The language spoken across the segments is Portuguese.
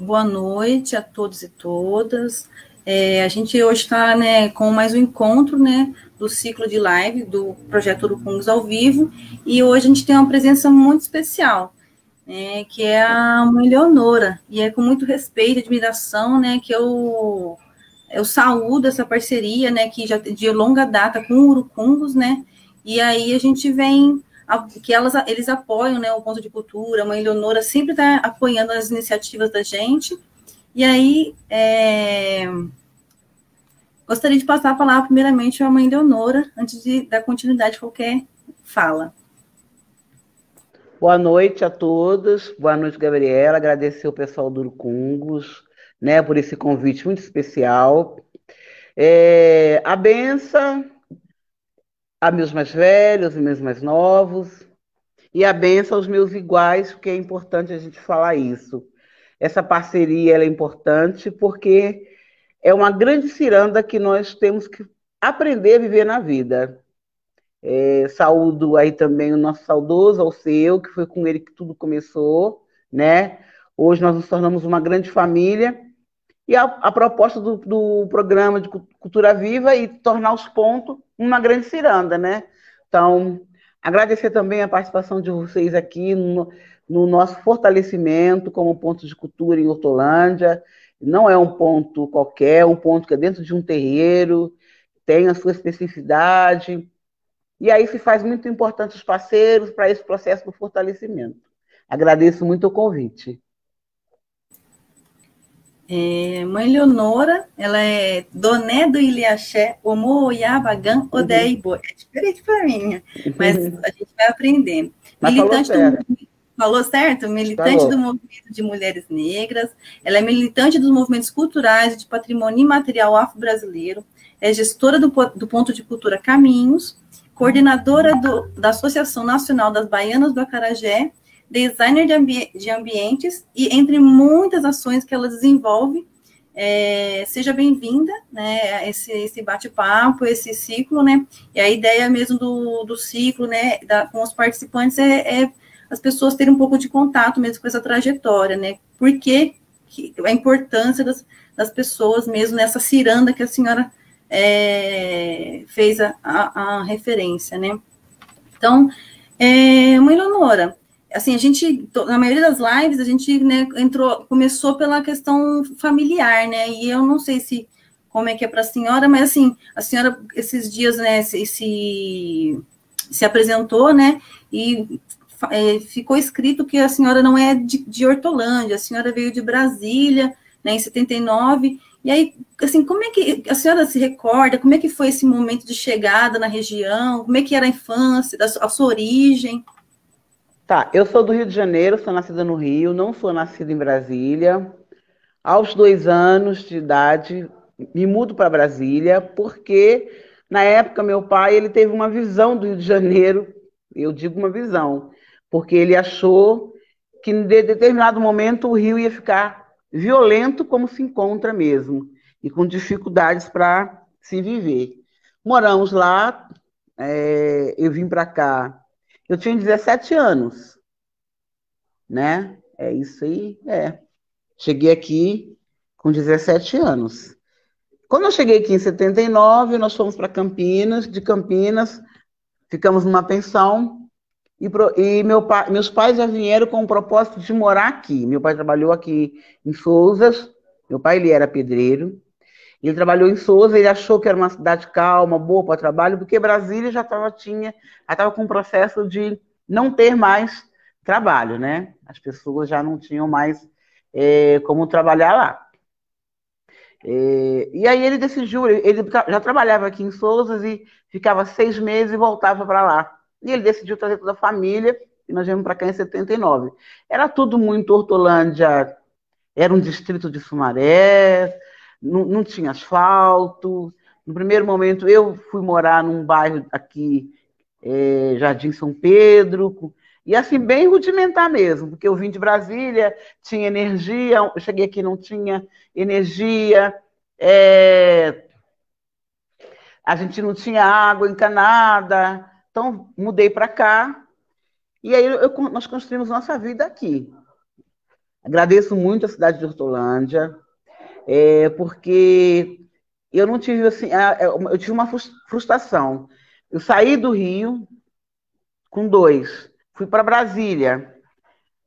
Boa noite a todos e todas. A gente hoje está, né, com mais um encontro, né, do ciclo de live do Projeto Urucungus ao vivo, e hoje a gente tem uma presença muito especial, né, que é a mãe Leonora, e é com muito respeito e admiração, né, que eu saúdo essa parceria, né, que já de longa data com o Urucungus, né, e aí a gente vem que eles apoiam, né, o Ponto de Cultura, a mãe Leonora sempre está apoiando as iniciativas da gente, e aí gostaria de passar a palavra primeiramente à mãe Leonora, antes de dar continuidade a qualquer fala. Boa noite a todos, boa noite, Gabriela, agradecer o pessoal do Urucungus, né, por esse convite muito especial. A benção a meus mais velhos e meus mais novos, e a benção aos meus iguais, porque é importante a gente falar isso. Essa parceria ela é importante porque é uma grande ciranda que nós temos que aprender a viver na vida. Saúdo aí também o nosso saudoso Alceu, que foi com ele que tudo começou, né? Hoje nós nos tornamos uma grande família, e a proposta do programa de Cultura Viva e tornar os pontos uma grande ciranda, né? Então, agradecer também a participação de vocês aqui no nosso fortalecimento como ponto de cultura em Hortolândia. Não é um ponto qualquer, é um ponto que é dentro de um terreiro, tem a sua especificidade, e aí se faz muito importante os parceiros para esse processo do fortalecimento. Agradeço muito o convite. Mãe Leonora, ela é Doné do Iliaxé, Omo Oiabagan Odeibo. É diferente para mim, mas a gente vai aprendendo. Mas falou certo. Falou certo? Militante do Falou. movimento de mulheres negras, ela é militante dos movimentos culturais e de patrimônio imaterial afro-brasileiro, é gestora do Ponto de Cultura Caminhos, coordenadora da Associação Nacional das Baianas do Acarajé, designer de ambientes, e entre muitas ações que ela desenvolve. Seja bem-vinda, né, a esse bate-papo, esse ciclo, né, e a ideia mesmo do ciclo, né, com os participantes é as pessoas terem um pouco de contato mesmo com essa trajetória, né, porque a importância das pessoas mesmo nessa ciranda que a senhora fez a referência, né. Então, mãe Leonora, assim, a gente, na maioria das lives, a gente, né, começou pela questão familiar, né, e eu não sei como é que é para a senhora, mas, assim, a senhora, esses dias, né, se apresentou, né, e ficou escrito que a senhora não é de Hortolândia, a senhora veio de Brasília, né, em 79, e aí, assim, como é que a senhora se recorda, como é que foi esse momento de chegada na região, como é que era a infância, a sua origem? Tá, eu sou do Rio de Janeiro, sou nascida no Rio, não sou nascida em Brasília. Aos 2 anos de idade, me mudo para Brasília, porque na época meu pai ele teve uma visão do Rio de Janeiro, eu digo uma visão, porque ele achou que em determinado momento o Rio ia ficar violento como se encontra mesmo, e com dificuldades para se viver. Moramos lá, eu vim para cá, eu tinha 17 anos, né? É isso aí, Cheguei aqui com 17 anos. Quando eu cheguei aqui em 79, nós fomos para Campinas. De Campinas, ficamos numa pensão. E meus pais já vieram com o propósito de morar aqui. Meu pai trabalhou aqui em Sousas. Meu pai ele era pedreiro. Ele trabalhou em Sousa. Ele achou que era uma cidade calma, boa para trabalho, porque Brasília já estava com um processo de não ter mais trabalho, né? As pessoas já não tinham mais como trabalhar lá. E aí ele decidiu, ele já trabalhava aqui em Sousas e ficava 6 meses e voltava para lá. E ele decidiu trazer toda a família e nós viemos para cá em 79. Era tudo muito Hortolândia, era um distrito de Sumaré, não tinha asfalto. No primeiro momento eu fui morar num bairro aqui, Jardim São Pedro, e assim, bem rudimentar mesmo, porque eu vim de Brasília, tinha energia, eu cheguei aqui não tinha energia, a gente não tinha água encanada, então mudei para cá, e aí nós construímos nossa vida aqui. Agradeço muito a cidade de Hortolândia, porque eu não tive assim, eu tive uma frustração. Eu saí do Rio com 2, fui para Brasília.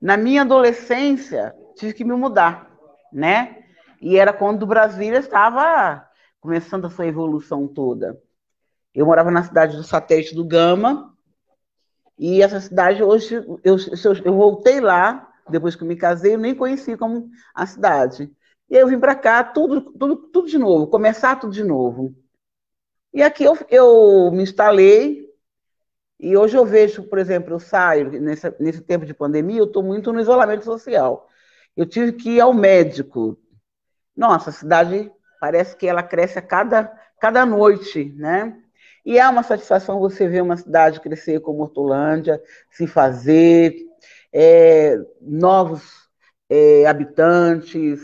Na minha adolescência, tive que me mudar, né? E era quando Brasília estava começando a sua evolução toda. Eu morava na cidade do satélite do Gama, e essa cidade hoje, eu voltei lá, depois que eu me casei, eu nem conheci como a cidade. E aí eu vim para cá, tudo de novo, começar tudo de novo. E aqui eu me instalei, e hoje eu vejo, por exemplo, eu saio, nesse tempo de pandemia, eu estou muito no isolamento social. Eu tive que ir ao médico. Nossa, a cidade parece que ela cresce a cada noite, né? E é uma satisfação você ver uma cidade crescer como Hortolândia, se fazer, novos habitantes,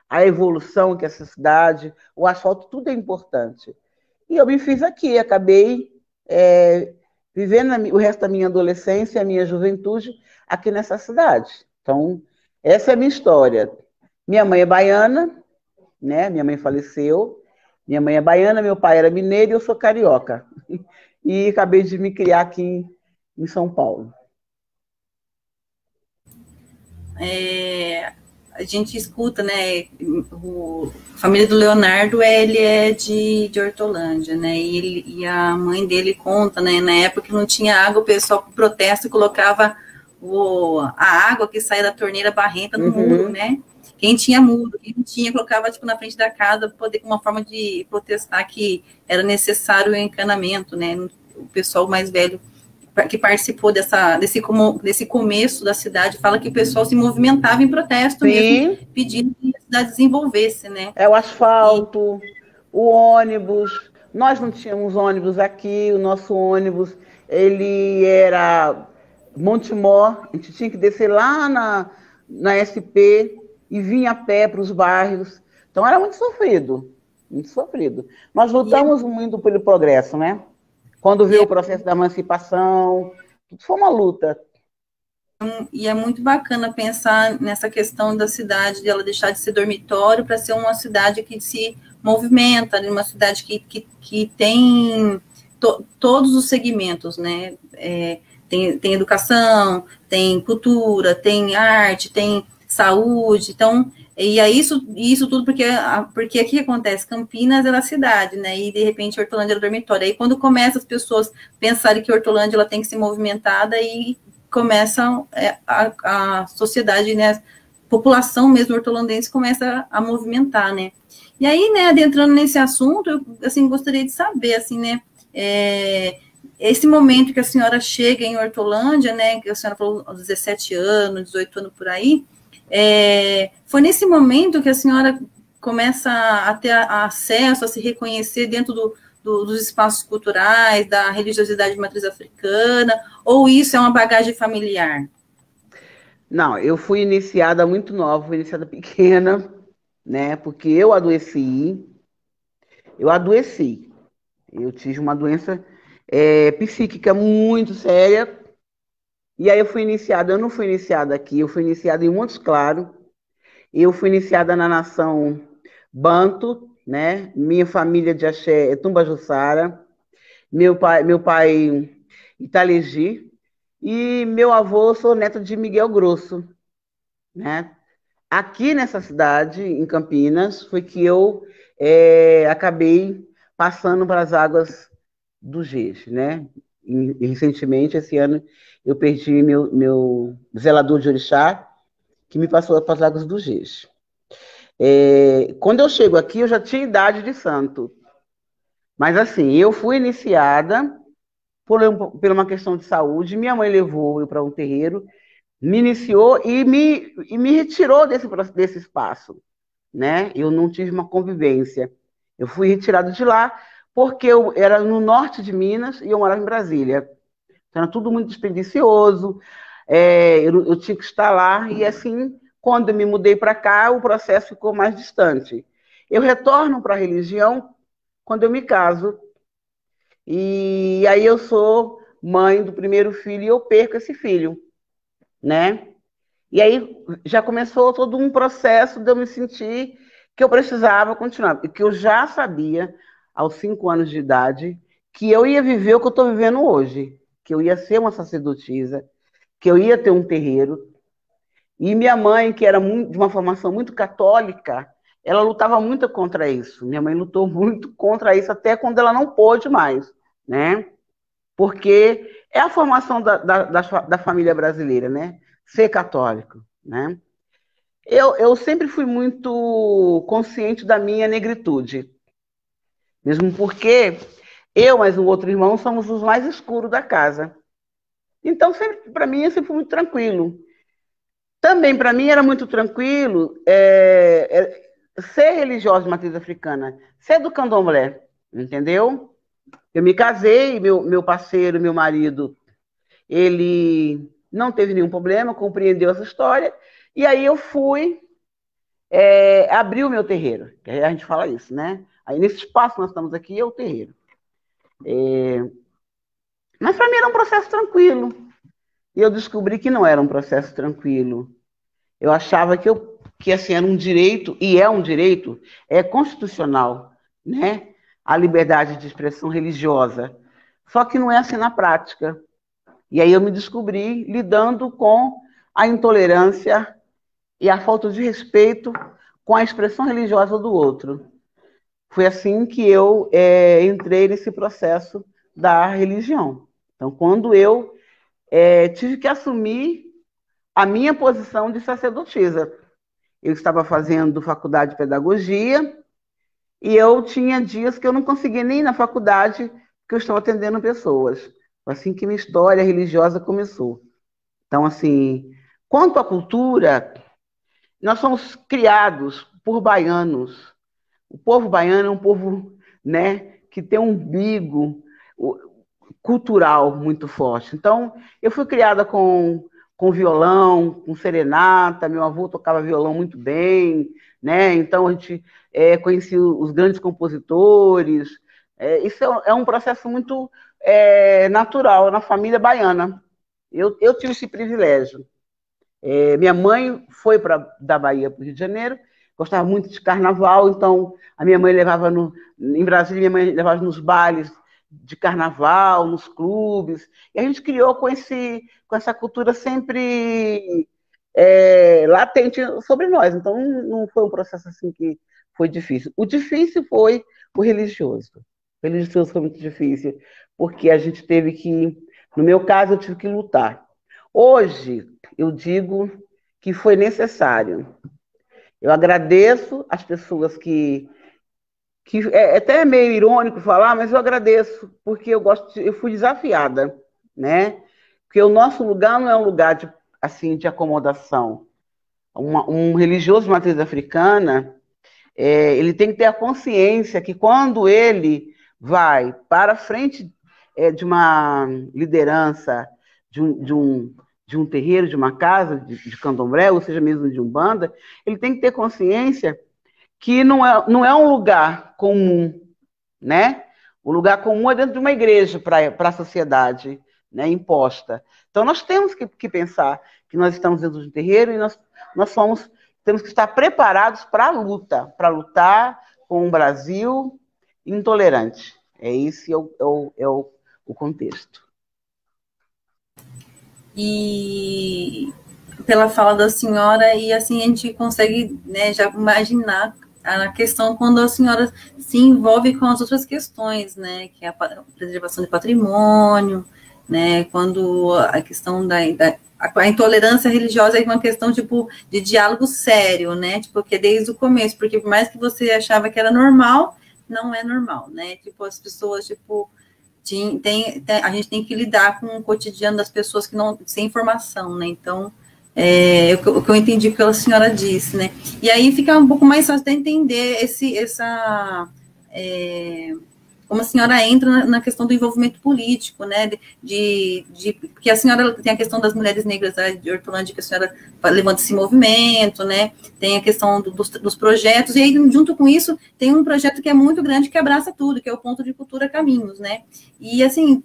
a evolução que essa cidade, o asfalto, tudo é importante. E eu me fiz aqui, acabei vivendo o resto da minha adolescência, a minha juventude aqui nessa cidade. Então, essa é a minha história. Minha mãe é baiana, né? Minha mãe faleceu. Minha mãe é baiana, meu pai era mineiro e eu sou carioca. E acabei de me criar aqui em São Paulo. A gente escuta, né, a família do Leonardo, ele é de Hortolândia, né, e a mãe dele conta, né, na época que não tinha água, o pessoal com protesto colocava a água que saía da torneira barrenta no muro, né, quem tinha muro, quem não tinha, colocava, tipo, na frente da casa, para poder, uma forma de protestar que era necessário o encanamento, né, o pessoal mais velho que participou desse começo da cidade, fala que o pessoal se movimentava em protesto mesmo, pedindo que a cidade desenvolvesse, né? É o asfalto, o ônibus. Nós não tínhamos ônibus aqui, o nosso ônibus, ele era Montemor, a gente tinha que descer lá na SP e vir a pé para os bairros. Então era muito sofrido, muito sofrido. Nós lutamos muito pelo progresso, né? Quando veio o processo da emancipação, tudo foi uma luta. E é muito bacana pensar nessa questão da cidade, de ela deixar de ser dormitório para ser uma cidade que se movimenta, uma cidade que tem todos os segmentos, né? Tem educação, tem cultura, tem arte, tem saúde, então, e é isso tudo porque aqui acontece, Campinas era a cidade, né, e de repente Hortolândia era dormitório, aí quando começa as pessoas pensarem que Hortolândia ela tem que ser movimentada, aí começa a sociedade, né, a população mesmo hortolandense começa a movimentar, né, e aí, né, adentrando nesse assunto, eu, assim, gostaria de saber, assim, né, esse momento que a senhora chega em Hortolândia, né, que a senhora falou aos 17 anos, 18 anos por aí, foi nesse momento que a senhora começa a ter acesso, a se reconhecer dentro dos espaços culturais, da religiosidade de matriz africana, ou isso é uma bagagem familiar? Não, eu fui iniciada muito nova, fui iniciada pequena, né, porque eu adoeci, eu tive uma doença psíquica muito séria. E aí eu não fui iniciada aqui, eu fui iniciada em Montes Claros, eu fui iniciada na nação Banto, né? Minha família de axé é Tumbajuçara, meu pai Italegi, e meu avô, sou neta de Miguel Grosso, né? Aqui nessa cidade, em Campinas, foi que eu acabei passando para as águas do Geje, né? E recentemente, esse ano, eu perdi meu zelador de orixá, que me passou para as águas do Geje. Quando eu chego aqui, eu já tinha idade de santo. Mas assim, eu fui iniciada por uma questão de saúde, minha mãe levou eu para um terreiro, me iniciou e me retirou desse espaço, né? Eu não tive uma convivência. Eu fui retirado de lá porque eu era no norte de Minas e eu morava em Brasília. Então, era tudo muito dispendicioso, eu tinha que estar lá, e assim, quando eu me mudei para cá, o processo ficou mais distante. Eu retorno para a religião quando eu me caso, e aí eu sou mãe do primeiro filho e eu perco esse filho, né? E aí já começou todo um processo de eu me sentir que eu precisava continuar, e que eu já sabia, aos 5 anos de idade, que eu ia viver o que eu estou vivendo hoje, que eu ia ser uma sacerdotisa, que eu ia ter um terreiro. E minha mãe, que era de uma formação muito católica, ela lutava muito contra isso. Minha mãe lutou muito contra isso, até quando ela não pôde mais, né? Porque é a formação da família brasileira, né? Ser católico, né? Eu sempre fui muito consciente da minha negritude, mesmo porque eu, mais um outro irmão, somos os mais escuros da casa. Então, sempre, para mim, sempre foi muito tranquilo. Também, para mim, era muito tranquilo ser religiosa de matriz africana, ser do candomblé, entendeu? Eu me casei, meu parceiro, meu marido, ele não teve nenhum problema, compreendeu essa história, e aí eu fui abrir o meu terreiro, que aí a gente fala isso, né? Aí nesse espaço que nós estamos aqui é o terreiro. Mas para mim era um processo tranquilo, e eu descobri que não era um processo tranquilo. Eu achava que assim, era um direito, e é um direito, é constitucional, né? A liberdade de expressão religiosa. Só que não é assim na prática. E aí eu me descobri lidando com a intolerância e a falta de respeito com a expressão religiosa do outro. Foi assim que eu entrei nesse processo da religião. Então, quando eu tive que assumir a minha posição de sacerdotisa, eu estava fazendo faculdade de pedagogia e eu tinha dias que eu não conseguia nem ir na faculdade porque eu estava atendendo pessoas. Foi assim que minha história religiosa começou. Então, assim, quanto à cultura, nós somos criados por baianos. O povo baiano é um povo, né, que tem um umbigo cultural muito forte. Então, eu fui criada com violão, com serenata, meu avô tocava violão muito bem, né? Então a gente conhecia os grandes compositores. Isso é um processo muito natural na família baiana. Eu tive esse privilégio. Minha mãe foi da Bahia para o Rio de Janeiro, gostava muito de carnaval, então a minha mãe levava em Brasília, minha mãe levava nos bailes de carnaval, nos clubes, e a gente criou com essa cultura sempre latente sobre nós, então não foi um processo assim que foi difícil. O difícil foi o religioso. O religioso foi muito difícil, porque a gente teve que, no meu caso, eu tive que lutar. Hoje, eu digo que foi necessário. Eu agradeço as pessoas que é até meio irônico falar, mas eu agradeço, porque eu fui desafiada, né? Porque o nosso lugar não é um lugar de acomodação. Um religioso de matriz africana, ele tem que ter a consciência que quando ele vai para frente de uma liderança, de um terreiro, de uma casa, de candomblé, ou seja, mesmo de umbanda, ele tem que ter consciência que não é um lugar comum, né? O lugar comum é dentro de uma igreja para a sociedade, né, imposta. Então, nós temos que pensar que nós estamos dentro de um terreiro e nós temos que estar preparados para a lutar com um Brasil intolerante. Esse o contexto. E pela fala da senhora, e assim a gente consegue, né, já imaginar a questão quando a senhora se envolve com as outras questões, né, que é a preservação de patrimônio, né, quando a questão a intolerância religiosa é uma questão, tipo, de diálogo sério, né, tipo, que é desde o começo, porque por mais que você achava que era normal, não é normal, né, tipo, as pessoas, tipo, a gente tem que lidar com o cotidiano das pessoas que não sem informação, né? Então, o que eu entendi que a senhora disse, né? E aí fica um pouco mais fácil de entender como a senhora entra na questão do envolvimento político, né? Porque a senhora tem a questão das mulheres negras de Hortolândia, que a senhora levanta esse movimento, né? Tem a questão dos projetos, e aí, junto com isso, tem um projeto que é muito grande, que abraça tudo, que é o Ponto de Cultura Caminhos, né? E, assim,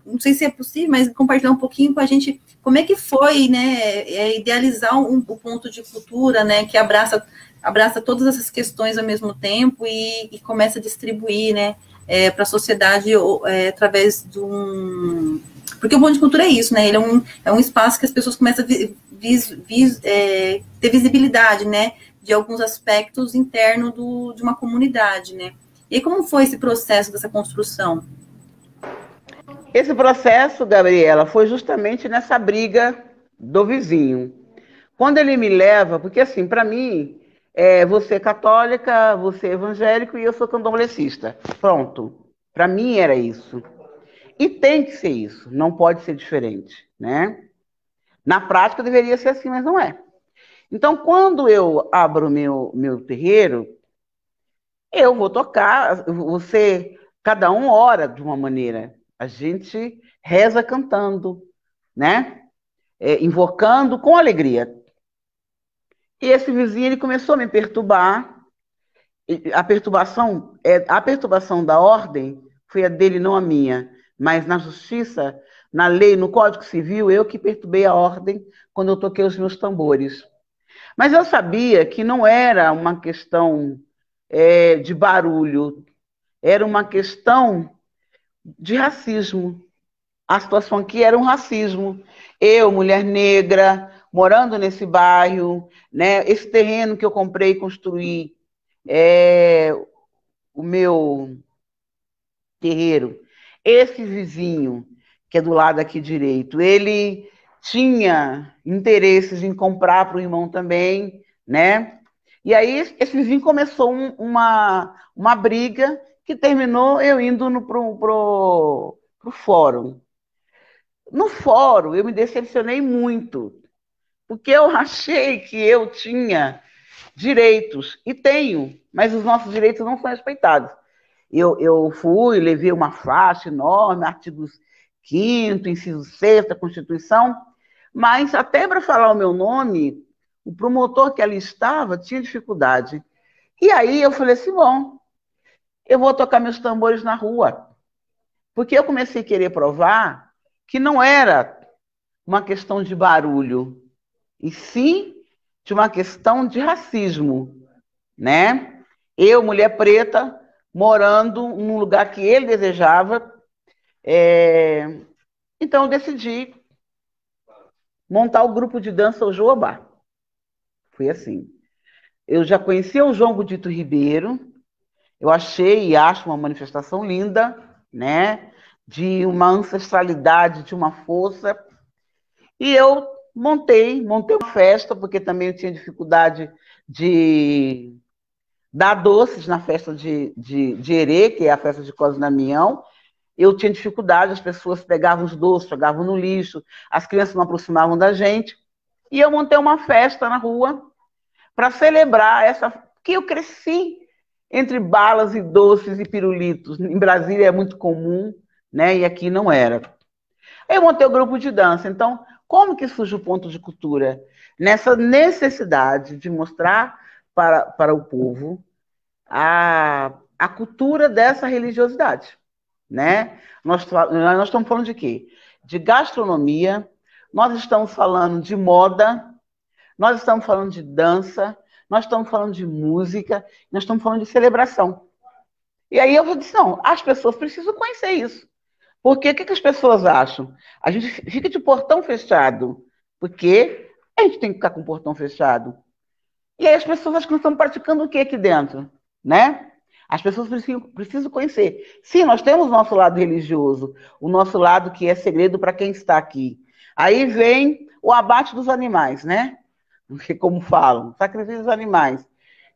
não sei se é possível, mas compartilhar um pouquinho com a gente como é que foi, né, idealizar o ponto de cultura, né, que abraça todas essas questões ao mesmo tempo e começa a distribuir, né, para a sociedade através de um... Porque o ponto de cultura é isso, né, ele é um espaço que as pessoas começam a ter visibilidade, né, de alguns aspectos internos de uma comunidade, né. E como foi esse processo dessa construção? Esse processo, Gabriela, foi justamente nessa briga do vizinho. Quando ele me leva, porque assim, para mim, você é católica, você é evangélico e eu sou candomblecista. Pronto. Para mim era isso. E tem que ser isso, não pode ser diferente, né? Na prática deveria ser assim, mas não é. Então, quando eu abro meu terreiro, eu vou tocar, cada um ora de uma maneira. A gente reza cantando, né? Invocando com alegria. E esse vizinho ele começou a me perturbar. A perturbação da ordem foi a dele, não a minha. Mas na justiça, na lei, no Código Civil, eu que perturbei a ordem quando eu toquei os meus tambores. Mas eu sabia que não era uma questão de barulho, era uma questão de racismo. A situação aqui era um racismo. Eu, mulher negra, morando nesse bairro, né, esse terreno que eu comprei e construí, o meu terreiro, esse vizinho, que é do lado aqui direito, ele tinha interesses em comprar para o irmão também, né? E aí esse vizinho começou uma briga que terminou eu indo pro fórum. No fórum, eu me decepcionei muito, porque eu achei que eu tinha direitos, e tenho, mas os nossos direitos não são respeitados. Eu fui, levei uma faixa enorme, artigos 5º, inciso 6º da Constituição, mas até para falar o meu nome, o promotor que ali estava tinha dificuldade. E aí eu falei assim, bom, eu vou tocar meus tambores na rua, porque eu comecei a querer provar que não era uma questão de barulho, e sim de uma questão de racismo, né? Eu, mulher preta, morando num lugar que ele desejava, então eu decidi montar o grupo de dança O Joabá. Foi assim. Eu já conhecia o João Godito Ribeiro, eu achei e acho uma manifestação linda, né? De uma ancestralidade, de uma força. E eu montei uma festa, porque também eu tinha dificuldade de dar doces na festa de Herê, que é a festa de Cosme Damião. Eu tinha dificuldade, as pessoas pegavam os doces, jogavam no lixo, as crianças não aproximavam da gente. E eu montei uma festa na rua para celebrar essa... que eu cresci entre balas e doces e pirulitos. Em Brasília é muito comum, né? E aqui não era. Eu montei o grupo de dança. Então, como que surge o ponto de cultura? Nessa necessidade de mostrar para o povo a cultura dessa religiosidade, né? Nós estamos falando de quê? De gastronomia, nós estamos falando de moda, nós estamos falando de dança, nós estamos falando de música, nós estamos falando de celebração. E aí eu disse, não, as pessoas precisam conhecer isso. Porque o que as pessoas acham? A gente fica de portão fechado. Porque a gente tem que ficar com o portão fechado. E aí as pessoas acham que nós estamos praticando o que aqui dentro? Né? As pessoas precisam conhecer. Sim, nós temos o nosso lado religioso, o nosso lado que é segredo para quem está aqui. Aí vem o abate dos animais, né? Porque, como falam, sacrifício dos animais,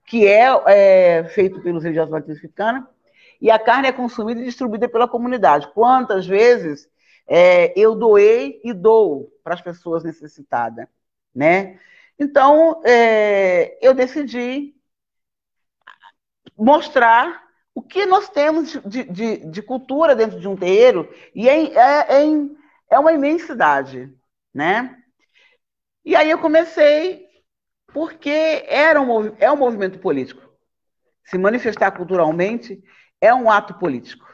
que é feito pelos religiosos matriz africana, e a carne é consumida e distribuída pela comunidade. Quantas vezes eu doei e dou para as pessoas necessitadas, né? Então, eu decidi mostrar o que nós temos de cultura dentro de um terreiro, e é uma imensidade, né? E aí eu comecei, porque é um movimento político. Se manifestar culturalmente é um ato político,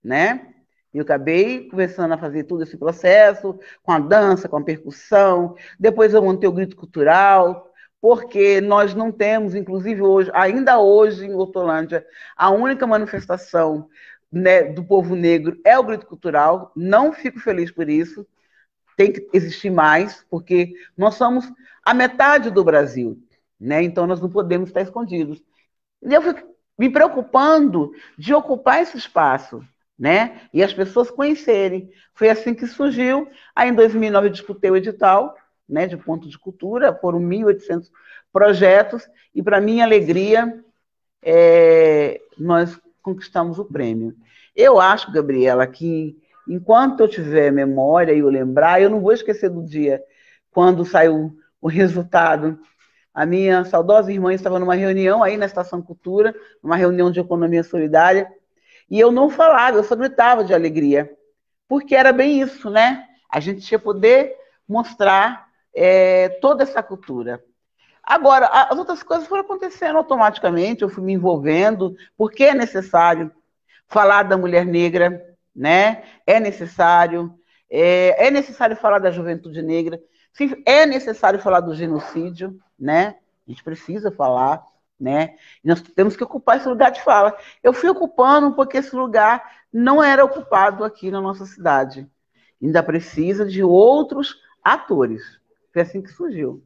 né? Eu acabei começando a fazer todo esse processo, com a dança, com a percussão. Depois eu montei o grito cultural, porque nós não temos, inclusive hoje, ainda hoje em Hortolândia, a única manifestação, né, do povo negro é o grito cultural. Não fico feliz por isso. Tem que existir mais, porque nós somos a metade do Brasil, né? Então nós não podemos estar escondidos. E eu fico me preocupando de ocupar esse espaço, né? E as pessoas conhecerem. Foi assim que surgiu. Aí, em 2009, eu disputei o edital, né, de ponto de cultura, foram 1.800 projetos, e, para minha alegria, nós conquistamos o prêmio. Eu acho, Gabriela, que enquanto eu tiver memória e eu lembrar, eu não vou esquecer do dia quando saiu o resultado. A minha saudosa irmã estava numa reunião aí na Estação Cultura, uma reunião de economia solidária, e eu não falava, eu só gritava de alegria, porque era bem isso, né? A gente ia poder mostrar toda essa cultura. Agora, as outras coisas foram acontecendo automaticamente, eu fui me envolvendo, porque é necessário falar da mulher negra, né? É necessário falar da juventude negra, é necessário falar do genocídio, né? A gente precisa falar, né? E nós temos que ocupar esse lugar de fala. Eu fui ocupando porque esse lugar não era ocupado aqui na nossa cidade. Ainda precisa de outros atores. Foi assim que surgiu.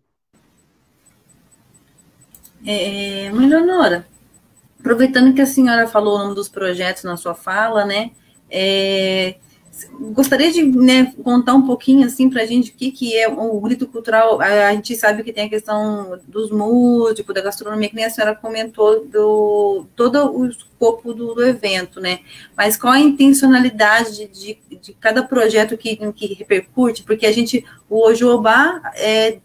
Mãe Leonora, aproveitando que a senhora falou o nome dos projetos na sua fala, né? Gostaria de, né, contar um pouquinho assim para a gente o que é o grito cultural. A gente sabe que tem a questão dos músicos, da gastronomia, que nem a senhora comentou, do todo o escopo do evento, né? Mas qual a intencionalidade de cada projeto que repercute? Porque a gente, o Ojobá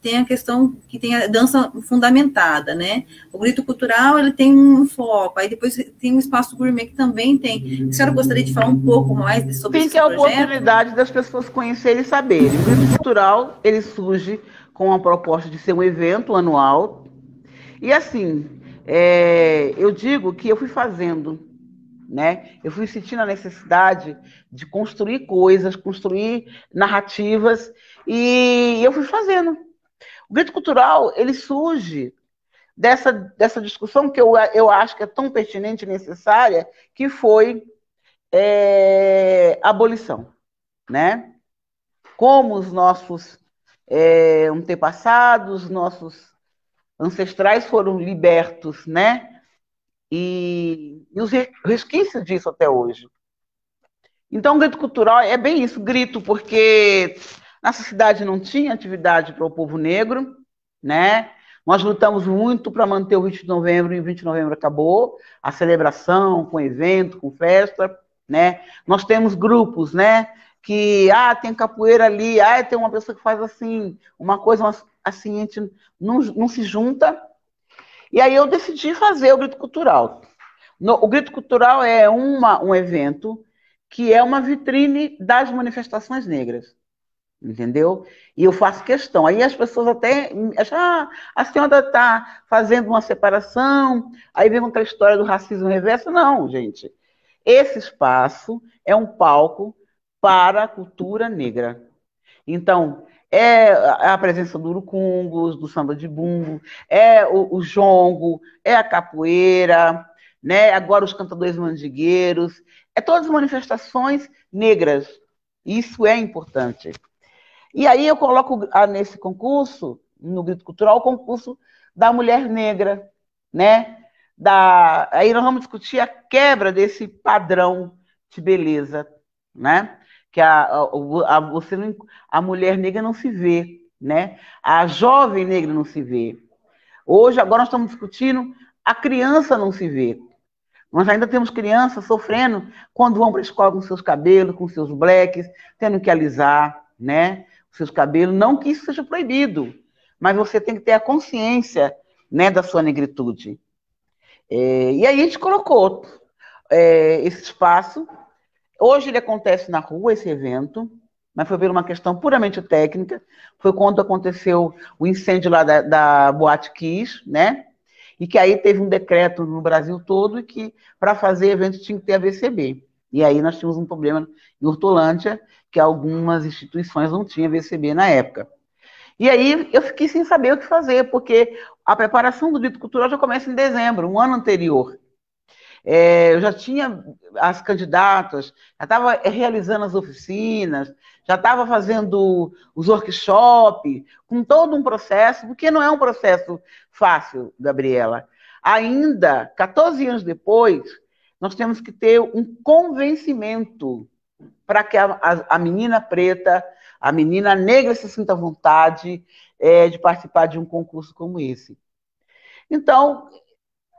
tem a questão que tem a dança fundamentada, né? O grito cultural, ele tem um foco, aí depois tem o espaço gourmet que também tem. A senhora gostaria de falar um pouco mais sobre esse projeto? Tem a oportunidade das pessoas conhecerem e saberem. O grito cultural, ele surge com a proposta de ser um evento anual. E assim, eu digo que eu fui fazendo, né? Eu fui sentindo a necessidade de construir coisas, construir narrativas, e eu fui fazendo. O grito cultural, ele surge dessa discussão que eu acho que é tão pertinente e necessária, que foi a abolição, né? Como os nossos antepassados, nossos ancestrais foram libertos, né? E os resquícios disso até hoje. Então, o grito cultural é bem isso, grito, porque nossa cidade não tinha atividade para o povo negro, né? Nós lutamos muito para manter o 20 de novembro, e o 20 de novembro acabou, a celebração, com evento, com festa, né? Nós temos grupos, né? Que, tem capoeira ali, tem uma pessoa que faz assim, uma coisa assim, a gente não se junta. E aí eu decidi fazer o Grito Cultural. O Grito Cultural é um evento que é uma vitrine das manifestações negras, entendeu? E eu faço questão. Aí as pessoas até acham, a senhora está fazendo uma separação, aí vem com aquela história do racismo reverso. Não, gente. Esse espaço é um palco para a cultura negra. Então, é a presença do urucungos, do samba de bumbo, é o jongo, é a capoeira, né? Agora os cantadores mandigueiros, todas as manifestações negras. Isso é importante. E aí eu coloco nesse concurso, no Grito Cultural, o concurso da mulher negra, né? Aí nós vamos discutir a quebra desse padrão de beleza, né? Que a mulher negra não se vê, né? A jovem negra não se vê. Hoje, agora nós estamos discutindo, a criança não se vê. Nós ainda temos crianças sofrendo quando vão para a escola com seus cabelos, com seus blacks, tendo que alisar, né? Os seus cabelos. Não que isso seja proibido, mas você tem que ter a consciência, né, da sua negritude. E aí a gente colocou esse espaço. Hoje ele acontece na rua, esse evento, mas foi por uma questão puramente técnica. Foi quando aconteceu o incêndio lá da Boate Kiss, né? E que aí teve um decreto no Brasil todo que para fazer evento tinha que ter a VCB. E aí nós tínhamos um problema em Hortolândia, que algumas instituições não tinham VCB na época. E aí eu fiquei sem saber o que fazer, porque a preparação do dito cultural já começa em dezembro, um ano anterior. Eu já tinha as candidatas, já estava realizando as oficinas, já estava fazendo os workshops, com todo um processo, porque não é um processo fácil, Gabriela. Ainda, 14 anos depois, nós temos que ter um convencimento para que a menina preta, a menina negra se sinta à vontade de participar de um concurso como esse. Então,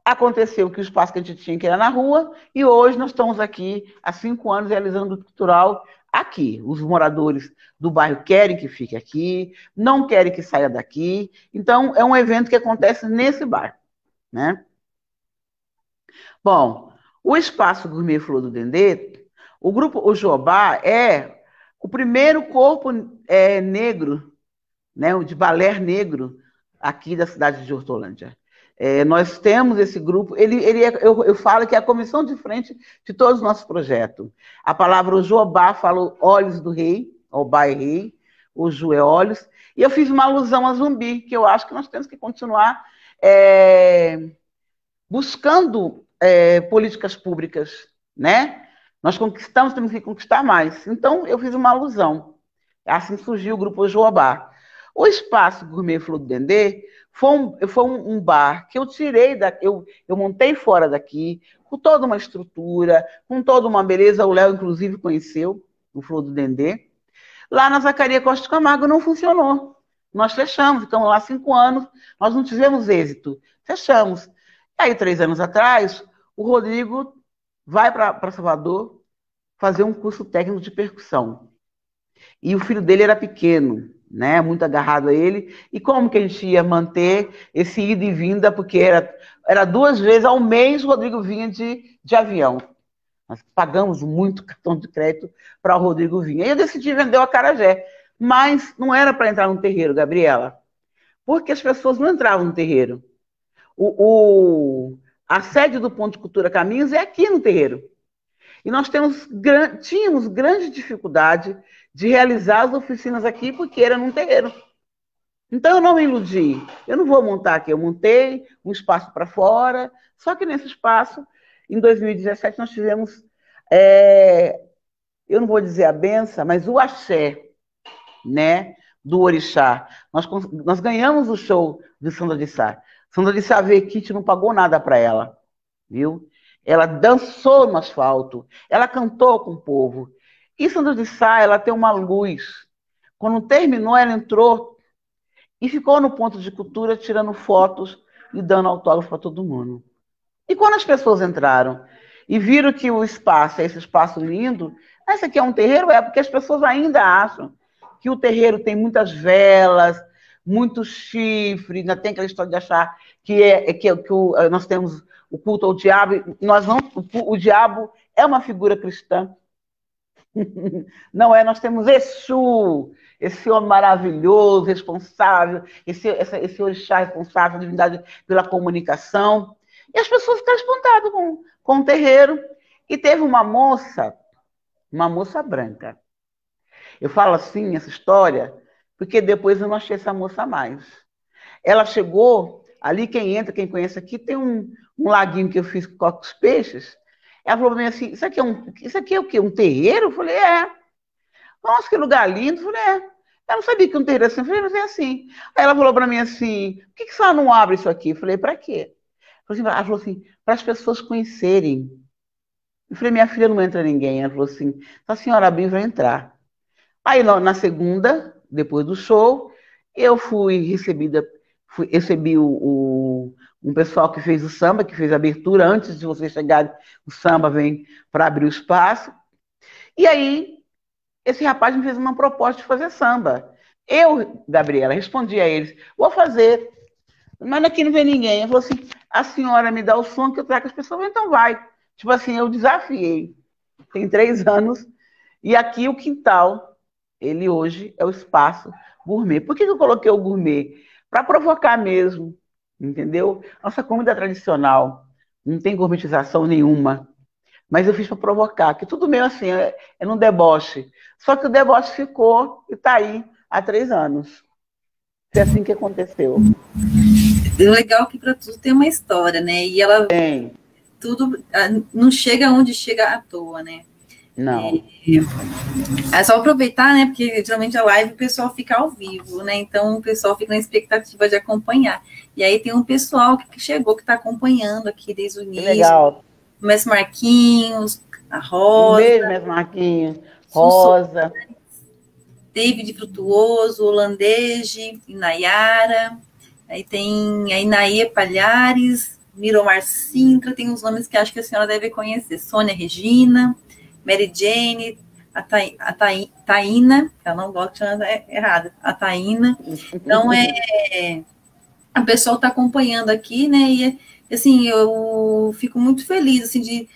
aconteceu que o espaço que a gente tinha que era na rua, e hoje nós estamos aqui há 5 anos realizando o cultural aqui. Os moradores do bairro querem que fique aqui, não querem que saia daqui. Então, é um evento que acontece nesse bairro, né? Bom, o Espaço Gourmet Flor do Dendê, o grupo O Jobá é o primeiro corpo negro, né, de balé negro aqui da cidade de Hortolândia. Nós temos esse grupo, eu falo que é a comissão de frente de todos os nossos projetos. A palavra Ojobá fala olhos do rei, Obá é rei, Oju é olhos, e eu fiz uma alusão a Zumbi, que eu acho que nós temos que continuar buscando políticas públicas, né? Nós conquistamos, temos que conquistar mais. Então, eu fiz uma alusão. Assim surgiu o grupo Ojobá. O Espaço Gourmet Flor do Dendê foi um bar que eu tirei, eu montei fora daqui, com toda uma estrutura, com toda uma beleza. O Léo, inclusive, conheceu o Flor do Dendê. Lá na Zacaria Costa Camargo não funcionou. Nós fechamos, ficamos lá 5 anos, nós não tivemos êxito. Fechamos. Aí, 3 anos atrás, o Rodrigo vai para Salvador fazer um curso técnico de percussão. E o filho dele era pequeno, né, muito agarrado a ele. E como que a gente ia manter esse ida e vinda? Porque era 2 vezes ao mês o Rodrigo vinha de avião. Nós pagamos muito cartão de crédito para o Rodrigo vir. Aí eu decidi vender o acarajé. Mas não era para entrar no terreiro, Gabriela. Porque as pessoas não entravam no terreiro. A sede do Ponto de Cultura Caminhos é aqui no terreiro. E nós tínhamos grande dificuldade de realizar as oficinas aqui, porque era num terreiro. Então eu não me iludi. Eu não vou montar aqui. Eu montei um espaço para fora, só que nesse espaço, em 2017, nós tivemos, eu não vou dizer a benção, mas o axé, né, do orixá. Nós ganhamos o show de Sandra de Sá. Sandra de Sá veio aqui, a gente não pagou nada para ela, viu? Ela dançou no asfalto, ela cantou com o povo. E Sandra de Sá, ela tem uma luz. Quando terminou, ela entrou e ficou no ponto de cultura tirando fotos e dando autógrafo para todo mundo. E quando as pessoas entraram e viram que o espaço é esse espaço lindo, esse aqui é um terreiro? É porque as pessoas ainda acham que o terreiro tem muitas velas, muito chifre, ainda tem aquela história de achar que nós temos o culto ao diabo. Nós não, o diabo é uma figura cristã. Não é, nós temos Exu, esse homem maravilhoso, responsável, esse orixá responsável, divindade pela comunicação. E as pessoas ficaram espantadas com o terreiro. E teve uma moça branca. Eu falo assim, essa história, porque depois eu não achei essa moça mais. Ela chegou, ali quem conhece aqui, tem um laguinho que eu fiz com os peixes. Ela falou para mim assim, isso aqui é o quê? Um terreiro? Eu falei, é. Nossa, que lugar lindo. Eu falei, é. Eu não sabia que um terreiro era assim. Eu falei, mas é assim. Aí ela falou para mim assim, por que a senhora não abre isso aqui? Eu falei, para quê? Ela falou assim, para as pessoas conhecerem. Eu falei, minha filha não entra ninguém. Ela falou assim, se a senhora abrir, vai entrar. Aí na segunda, depois do show, eu recebi um pessoal que fez o samba, que fez a abertura, antes de vocês chegarem, o samba vem para abrir o espaço. E aí, esse rapaz me fez uma proposta de fazer samba. Eu, Gabriela, respondi a eles, vou fazer, mas aqui não vem ninguém. Ele falou assim, a senhora me dá o som que eu trago as pessoas, então vai. Tipo assim, eu desafiei. Tem 3 anos, e aqui o quintal, ele hoje é o espaço gourmet. Por que eu coloquei o gourmet? Para provocar mesmo, entendeu? Nossa comida tradicional, não tem gourmetização nenhuma. Mas eu fiz para provocar, que tudo meio assim, é num deboche. Só que o deboche ficou e está aí há 3 anos. Foi assim que aconteceu. O legal é que para tudo tem uma história, né? E ela Tem. tudo não chega onde chega à toa, né? Não. É só aproveitar, né? Porque geralmente a live o pessoal fica ao vivo, né? Então o pessoal fica na expectativa de acompanhar. E aí tem um pessoal que chegou, que está acompanhando aqui desde o Que início. legal. O Mestre Marquinhos, a Um Rosa, beijo, minhas Marquinhos. Sussu, Rosa. David Frutuoso, Holandege, Inayara. Aí tem a Inaê Palhares, Miromar Sintra, tem uns nomes que acho que a senhora deve conhecer. Sônia Regina, Mary Jane, Taína, eu não gosto de chamar errado, a Taína. Então, a pessoa está acompanhando aqui, né? E, assim, eu fico muito feliz, assim,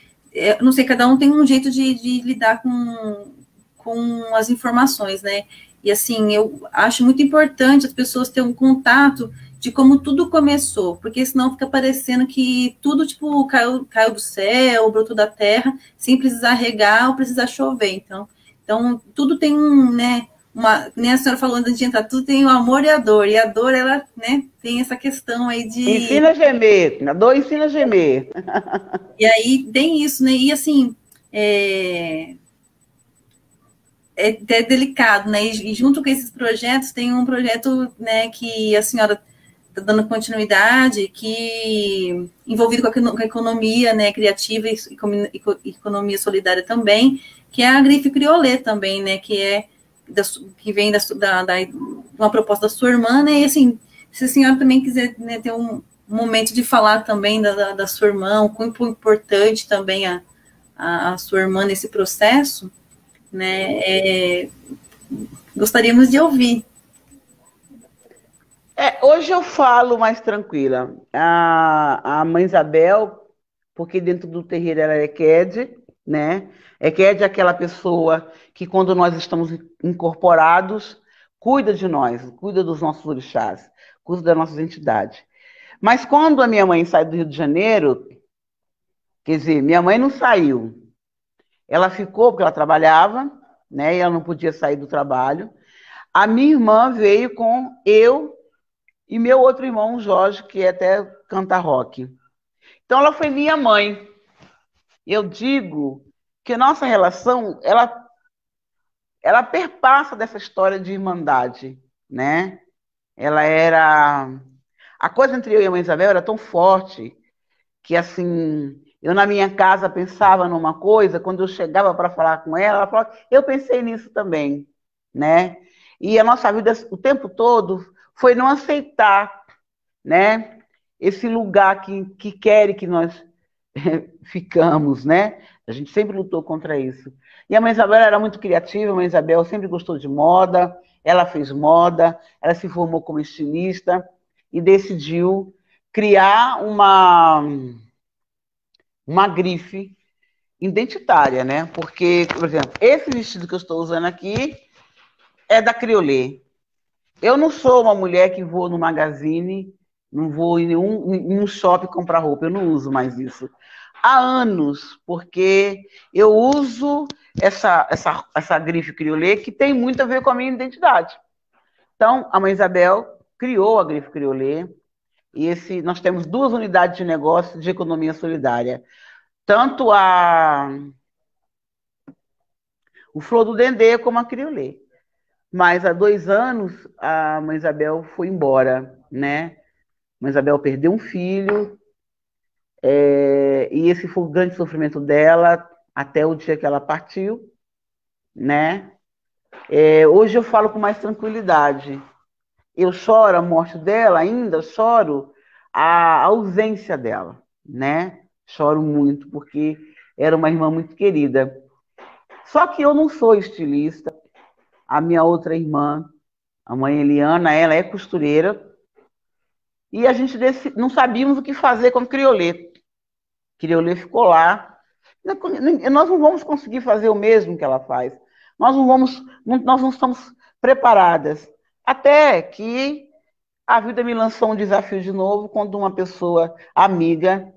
não sei, cada um tem um jeito de lidar com as informações, né? E, assim, eu acho muito importante as pessoas terem um contato de como tudo começou, porque senão fica parecendo que tudo, tipo, caiu do céu, brotou da terra, sem precisar regar ou precisar chover. Então tudo tem né, nem a senhora falou antes de entrar, tudo tem o amor e a dor, ela, né, tem essa questão aí de... Ensina a gemer. A dor ensina a gemer. E aí tem isso, né, e assim, é delicado, né, e junto com esses projetos, tem um projeto, né, que a senhora está dando continuidade, que envolvido com a economia, né, criativa e economia solidária também, que é a Grife Criolê também, né, que vem de uma proposta da sua irmã, né, e assim, se a senhora também quiser, né, ter um momento de falar também da sua irmã, o quão importante também a sua irmã nesse processo, né, gostaríamos de ouvir. Hoje eu falo mais tranquila. A mãe Isabel, porque dentro do terreiro ela é Ekede, né? Ekede é aquela pessoa que, quando nós estamos incorporados, cuida de nós, cuida dos nossos orixás, cuida das nossas entidades. Mas quando a minha mãe sai do Rio de Janeiro, quer dizer, minha mãe não saiu. Ela ficou porque ela trabalhava, né? E ela não podia sair do trabalho. A minha irmã veio com eu e meu outro irmão, o Jorge, que até canta rock. Então ela foi minha mãe. Eu digo que nossa relação, ela perpassa dessa história de irmandade, né? Ela era... A coisa entre eu e a mãe Isabel era tão forte que, assim, eu na minha casa pensava numa coisa, quando eu chegava para falar com ela falava, eu pensei nisso também, né? E a nossa vida, o tempo todo, foi não aceitar, né? Esse lugar que querem que nós ficamos, né? A gente sempre lutou contra isso. E a mãe Isabel era muito criativa, a mãe Isabel sempre gostou de moda, ela fez moda, ela se formou como estilista e decidiu criar uma grife identitária, né? Porque, por exemplo, esse vestido que eu estou usando aqui é da Criolê. Eu não sou uma mulher que vou no magazine, não vou em nenhum shopping comprar roupa, eu não uso mais isso. Há anos, porque eu uso essa grife Criolê que tem muito a ver com a minha identidade. Então, a mãe Isabel criou a grife Criolê e nós temos 2 unidades de negócio de economia solidária. Tanto o Flor do Dendê como a Criolê. Mas há 2 anos a mãe Isabel foi embora, né? A mãe Isabel perdeu um filho, e esse foi o grande sofrimento dela até o dia que ela partiu, né? Hoje eu falo com mais tranquilidade. Eu choro a morte dela, ainda choro a ausência dela, né? Choro muito, porque era uma irmã muito querida. Só que eu não sou estilista. A minha outra irmã, a mãe Eliana, ela é costureira. E a gente não sabíamos o que fazer com o Criolê. Criolê ficou lá. Nós não vamos conseguir fazer o mesmo que ela faz. Nós não estamos preparadas. Até que a vida me lançou um desafio de novo, quando uma pessoa amiga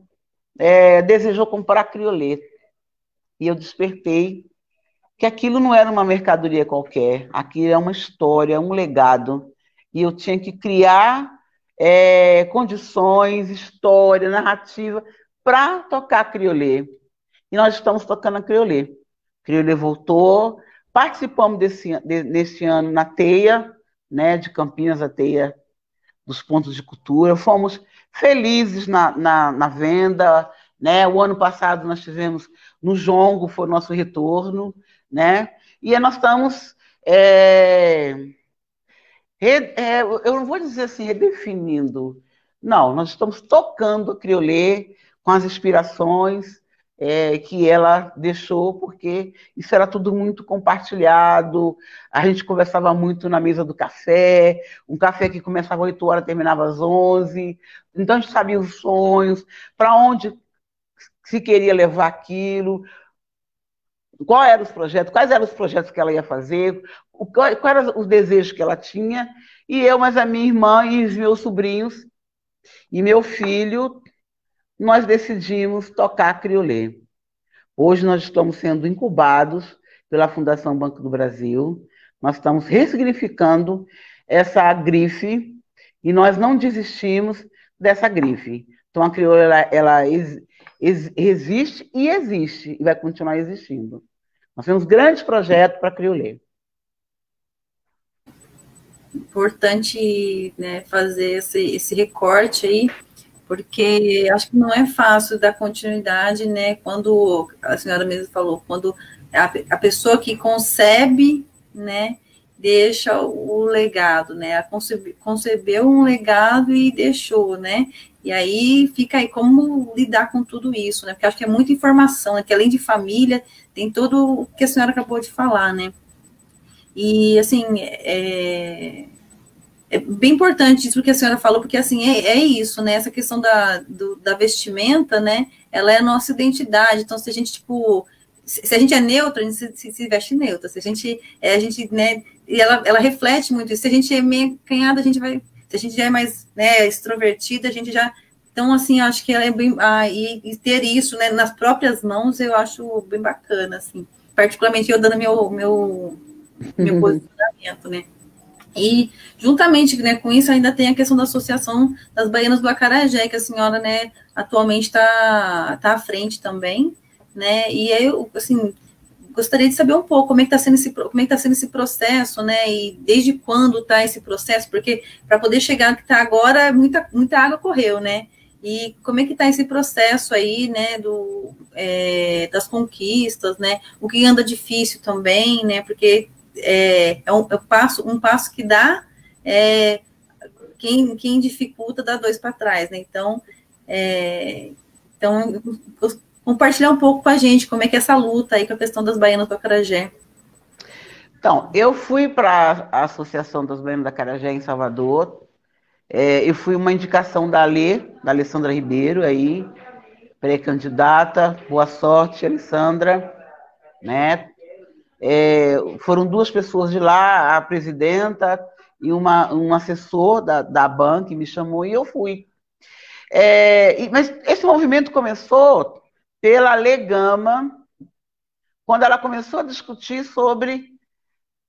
desejou comprar Criolê. e eu despertei que aquilo não era uma mercadoria qualquer, aquilo é uma história, um legado, e eu tinha que criar condições, história, narrativa, para tocar criolê. E nós estamos tocando a criolê. Criolê voltou, participamos nesse ano na Teia, né, de Campinas, a Teia dos Pontos de Cultura, fomos felizes na venda, né? O ano passado nós tivemos no Jongo, foi o nosso retorno, né? E nós estamos, eu não vou dizer assim, redefinindo, não, nós estamos tocando a criolê com as inspirações que ela deixou, porque isso era tudo muito compartilhado, a gente conversava muito na mesa do café, um café que começava às 8 horas, terminava às 11, então a gente sabia os sonhos, para onde se queria levar aquilo, quais eram os projetos que ela ia fazer, quais eram os desejos que ela tinha, e eu, mas a minha irmã e os meus sobrinhos e meu filho, nós decidimos tocar criolê. Hoje nós estamos sendo incubados pela Fundação Banco do Brasil, nós estamos ressignificando essa grife e nós não desistimos dessa grife. Então a crioula, ela existe e vai continuar existindo. Nós temos grandes projetos para a criolê. Importante, né, fazer esse recorte aí, porque acho que não é fácil dar continuidade, né, quando a senhora mesmo falou, quando a pessoa que concebe, né, deixa o legado, né, concebeu um legado e deixou, né, e aí fica aí como lidar com tudo isso, né, porque acho que é muita informação, né, que além de família, tem todo o que a senhora acabou de falar, né, e assim, é bem importante isso que a senhora falou, porque assim, é isso, né? Essa questão da vestimenta, né? Ela é a nossa identidade. Então, se a gente, tipo, se a gente é neutra, a gente se veste neutra. Se a gente, né? E ela reflete muito isso. Se a gente é meio canhada, a gente vai. Se a gente já é mais, né, extrovertida, a gente já. Então, assim, acho que ela é bem. E ter isso, né, nas próprias mãos, eu acho bem bacana, assim. Particularmente eu dando meu posicionamento, né? E, juntamente, né, com isso, ainda tem a questão da Associação das Baianas do Acarajé, que a senhora, né, atualmente está à frente também, né, e eu, assim, gostaria de saber um pouco como é que está sendo esse processo, né, e desde quando está esse processo, porque para poder chegar no que está agora, muita água correu, né, e como é que está esse processo aí, né, das conquistas, né, o que anda difícil também, né, porque um passo que dá, quem dificulta dá dois para trás, né? Então, compartilhar um pouco com a gente como é que é essa luta aí com a questão das baianas do acarajé. Então, eu fui para a Associação das Baianas do Acarajé em Salvador, eu fui uma indicação da Alessandra Ribeiro, aí, pré-candidata, boa sorte, Alessandra, né? Foram duas pessoas de lá, a presidenta e um assessor da BAN que me chamou e eu fui. Mas esse movimento começou pela Legama, quando ela começou a discutir sobre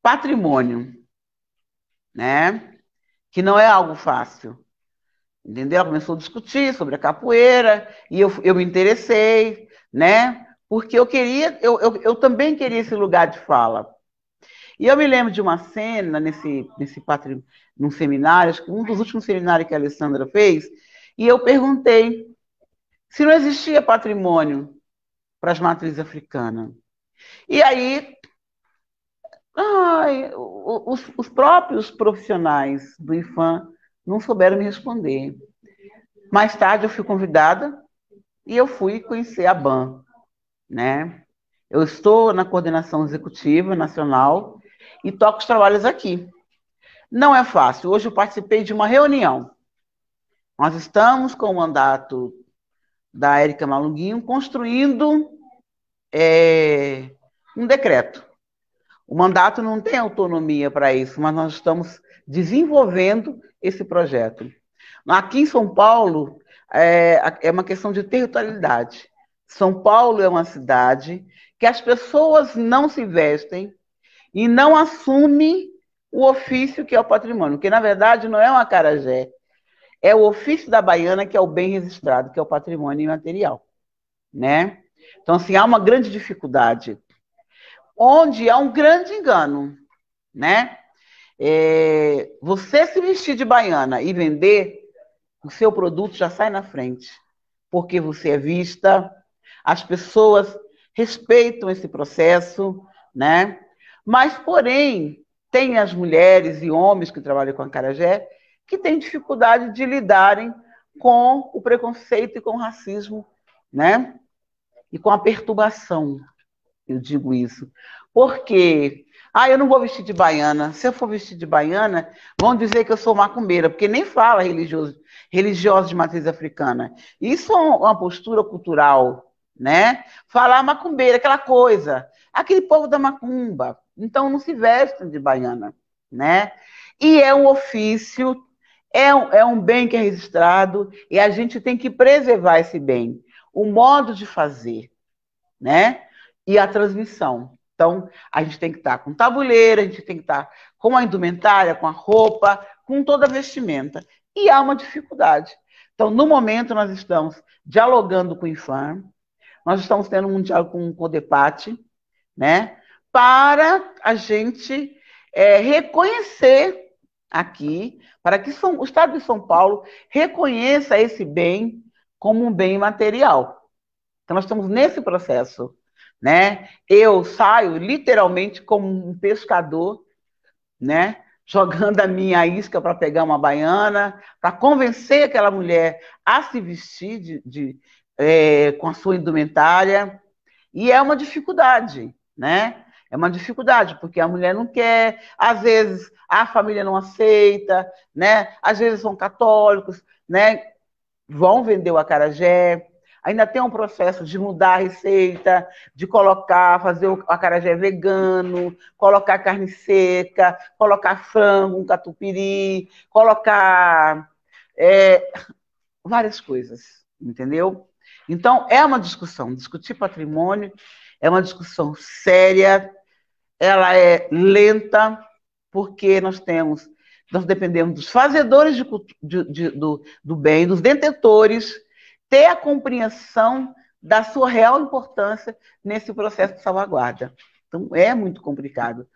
patrimônio, né? Que não é algo fácil, entendeu? Ela começou a discutir sobre a capoeira e eu me interessei, né? Porque eu também queria esse lugar de fala. E eu me lembro de uma cena num seminário, acho que um dos últimos seminários que a Alessandra fez, e eu perguntei se não existia patrimônio para as matrizes africanas. E aí, os próprios profissionais do IFAM não souberam me responder. Mais tarde eu fui convidada e eu fui conhecer a BAN, né? Eu estou na coordenação executiva nacional e toco os trabalhos aqui. Não é fácil. Hoje eu participei de uma reunião. Nós estamos com o mandato da Érica Malunguinho construindo um decreto. O mandato não tem autonomia para isso, mas nós estamos desenvolvendo esse projeto. Aqui em São Paulo, é uma questão de territorialidade. São Paulo é uma cidade que as pessoas não se vestem e não assumem o ofício que é o patrimônio, que na verdade não é um acarajé, é o ofício da baiana que é o bem registrado, que é o patrimônio imaterial, né? Então, assim, há uma grande dificuldade, onde há um grande engano, né? Você se vestir de baiana e vender, o seu produto já sai na frente, porque você é vista, as pessoas respeitam esse processo, né? Mas, porém, tem as mulheres e homens que trabalham com acarajé que têm dificuldade de lidarem com o preconceito e com o racismo, né? E com a perturbação, eu digo isso. Porque, eu não vou vestir de baiana. Se eu for vestir de baiana, vão dizer que eu sou macumbeira, porque nem fala religioso de matriz africana. Isso é uma postura cultural, né? Falar macumbeira, aquela coisa, aquele povo da macumba. Então não se vestem de baiana, né? E é um ofício, é um bem que é registrado, e a gente tem que preservar esse bem. O modo de fazer, né? E a transmissão. Então, a gente tem que estar com tabuleiro, a gente tem que estar com a indumentária, com a roupa, com toda a vestimenta. E há uma dificuldade. Então, no momento, nós estamos dialogando com o IFAM, nós estamos tendo um diálogo com o CODEPAT, né? Para a gente reconhecer aqui, para que o Estado de São Paulo reconheça esse bem como um bem material. Então, nós estamos nesse processo, né? Eu saio literalmente como um pescador, né? Jogando a minha isca para pegar uma baiana, para convencer aquela mulher a se vestir com a sua indumentária. E é uma dificuldade, né? É uma dificuldade, porque a mulher não quer, às vezes a família não aceita, né? Às vezes são católicos, né? Vão vender o acarajé. Ainda tem um processo de mudar a receita, de fazer o acarajé vegano, colocar carne seca, colocar frango, um catupiry, colocar várias coisas, entendeu? Então, é uma discussão. Discutir patrimônio é uma discussão séria, ela é lenta, porque nós dependemos dos fazedores do bem, dos detentores, ter a compreensão da sua real importância nesse processo de salvaguarda. Então, é muito complicado.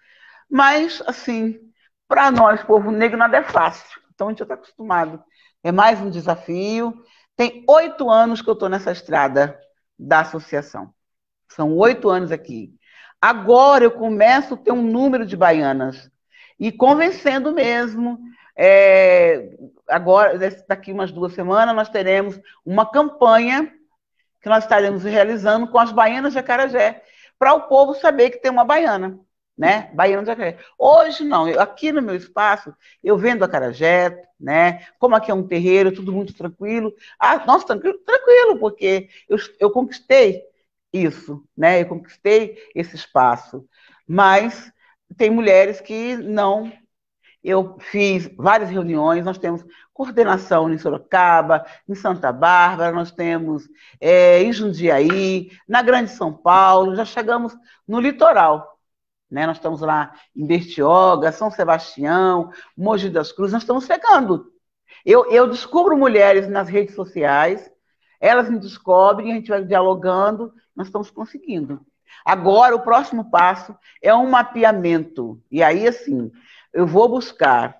Mas, assim, para nós, povo negro, nada é fácil. Então, a gente já está acostumado. É mais um desafio. Tem 8 anos que eu estou nessa estrada da associação. São 8 anos aqui. Agora eu começo a ter um número de baianas. E convencendo mesmo. Agora, daqui umas 2 semanas, nós teremos uma campanha que nós estaremos realizando com as baianas de acarajé, para o povo saber que tem uma baiana, né? Baiana de acarajé. Hoje, não. Aqui no meu espaço, eu vendo acarajé, né? Como aqui é um terreiro, tudo muito tranquilo. Nossa, tranquilo, porque eu conquistei isso, né? Eu conquistei esse espaço. Mas tem mulheres que não. Eu fiz várias reuniões, nós temos coordenação em Sorocaba, em Santa Bárbara, nós temos em Jundiaí, na Grande São Paulo, já chegamos no litoral, né? Nós estamos lá em Bertioga, São Sebastião, Mogi das Cruzes, nós estamos chegando. Eu descubro mulheres nas redes sociais, elas me descobrem, a gente vai dialogando, nós estamos conseguindo. Agora, o próximo passo é um mapeamento, e aí, assim, eu vou buscar